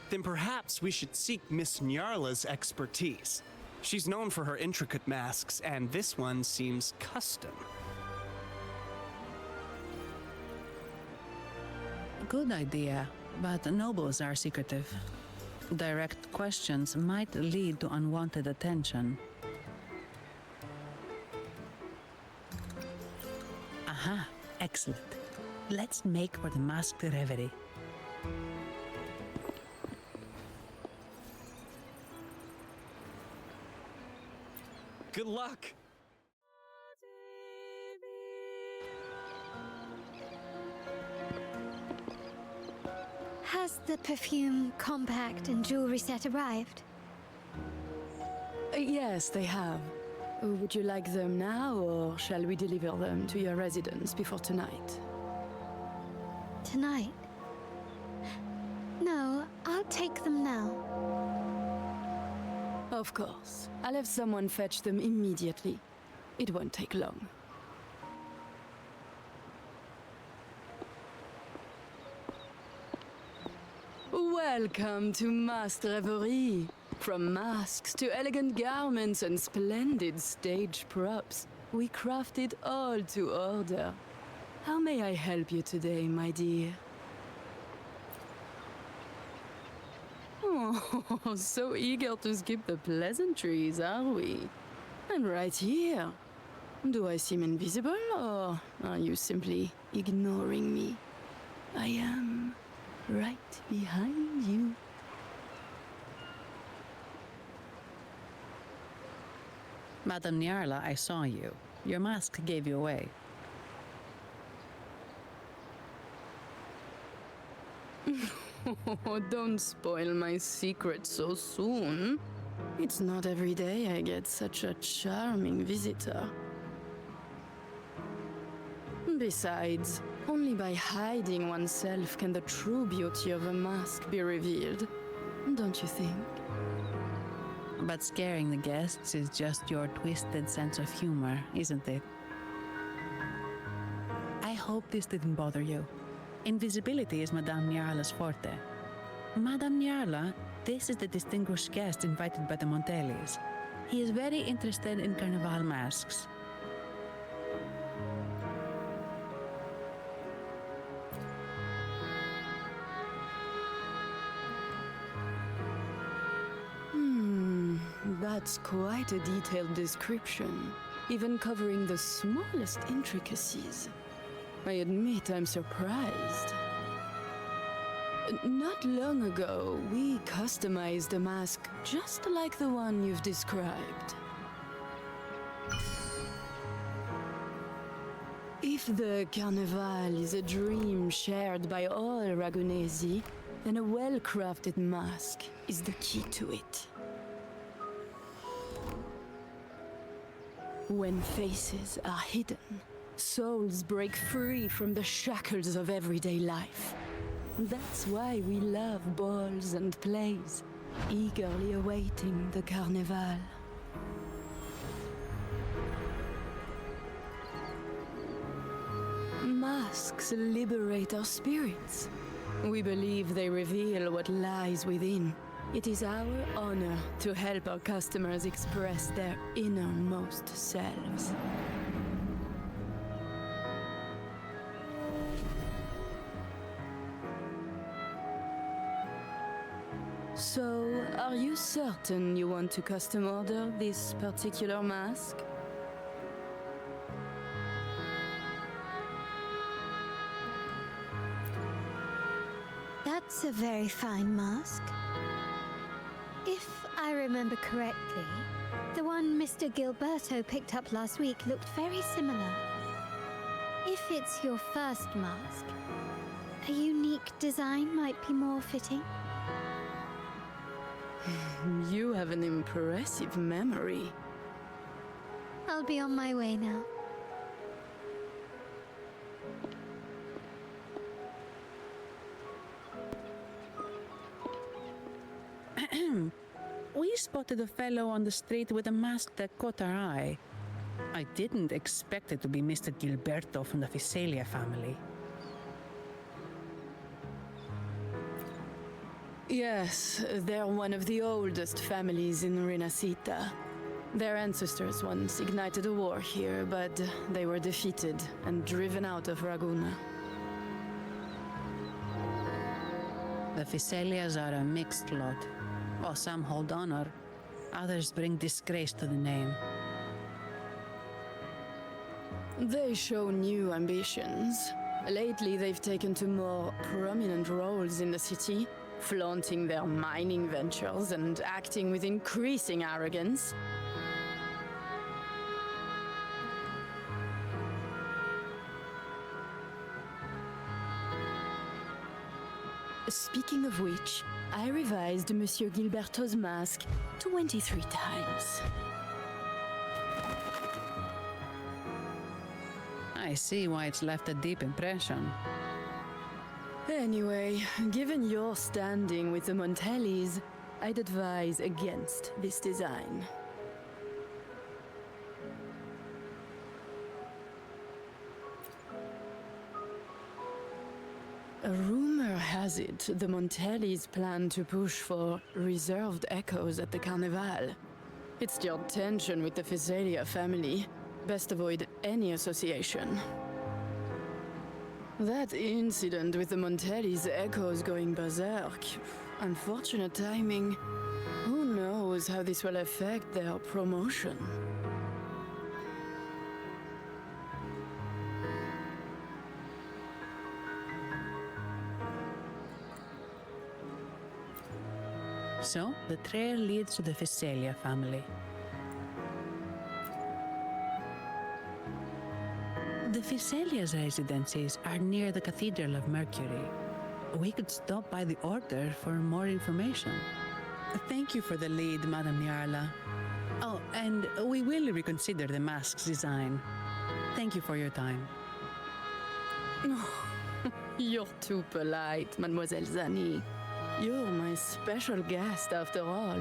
Then perhaps we should seek Miss Nyarla's expertise. She's known for her intricate masks, and this one seems custom. Good idea, but nobles are secretive. Direct questions might lead to unwanted attention. Aha, excellent. Let's make for the masked reverie. Good luck! Has the perfume, compact, and jewelry set arrived? Yes, they have. Would you like them now, or shall we deliver them to your residence before tonight? Tonight? No, I'll take them now. Of course. I'll have someone fetch them immediately. It won't take long. Welcome to Masked Reverie. From masks to elegant garments and splendid stage props, we crafted all to order. How may I help you today, my dear? Oh, so eager to skip the pleasantries, are we? I'm right here. Do I seem invisible, or are you simply ignoring me? I am right behind you. Madame Nyarla, I saw you. Your mask gave you away. Oh, don't spoil my secret so soon. It's not every day I get such a charming visitor. Besides, only by hiding oneself can the true beauty of a mask be revealed. Don't you think? But scaring the guests is just your twisted sense of humor, isn't it? I hope this didn't bother you. Invisibility is Madame Nyarla's forte. Madame Nyarla, this is the distinguished guest invited by the Montellis. He is very interested in Carnival masks. That's quite a detailed description, even covering the smallest intricacies. I admit I'm surprised. Not long ago, we customized a mask just like the one you've described. If the Carnival is a dream shared by all Ragunesi, then a well-crafted mask is the key to it. When faces are hidden, souls break free from the shackles of everyday life. That's why we love balls and plays, eagerly awaiting the Carnival. Masks liberate our spirits. We believe they reveal what lies within. It is our honor to help our customers express their innermost selves. So, are you certain you want to custom order this particular mask? That's a very fine mask. If I remember correctly, the one Mr. Gilberto picked up last week looked very similar. If it's your first mask, a unique design might be more fitting. You have an impressive memory. I'll be on my way now. We spotted a fellow on the street with a mask that caught our eye. I didn't expect it to be Mr. Gilberto from the Visalia family. Yes, they're one of the oldest families in Renacita. Their ancestors once ignited a war here, but they were defeated and driven out of Raguna. The Visalias are a mixed lot. While some hold honor, others bring disgrace to the name. They show new ambitions. Lately, they've taken to more prominent roles in the city, flaunting their mining ventures and acting with increasing arrogance. Speaking of which, I revised Monsieur Gilberto's mask 23 times. I see why it's left a deep impression. Anyway, given your standing with the Montellis, I'd advise against this design. A rumor has it the Montellis plan to push for reserved echoes at the Carnival. It's still tension with the Visalia family. Best avoid any association. That incident with the Montellis' echoes going berserk. Unfortunate timing. Who knows how this will affect their promotion? So, the trail leads to the Visalia family. The Visalia's residences are near the Cathedral of Mercury. We could stop by the Order for more information. Thank you for the lead, Madame Yarla. Oh, and we will reconsider the mask's design. Thank you for your time. You're too polite, Mademoiselle Zani. You're my special guest, after all.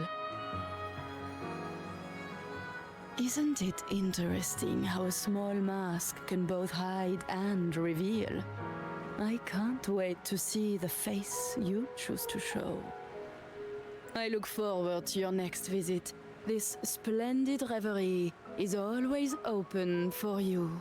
Isn't it interesting how a small mask can both hide and reveal? I can't wait to see the face you choose to show. I look forward to your next visit. This splendid reverie is always open for you.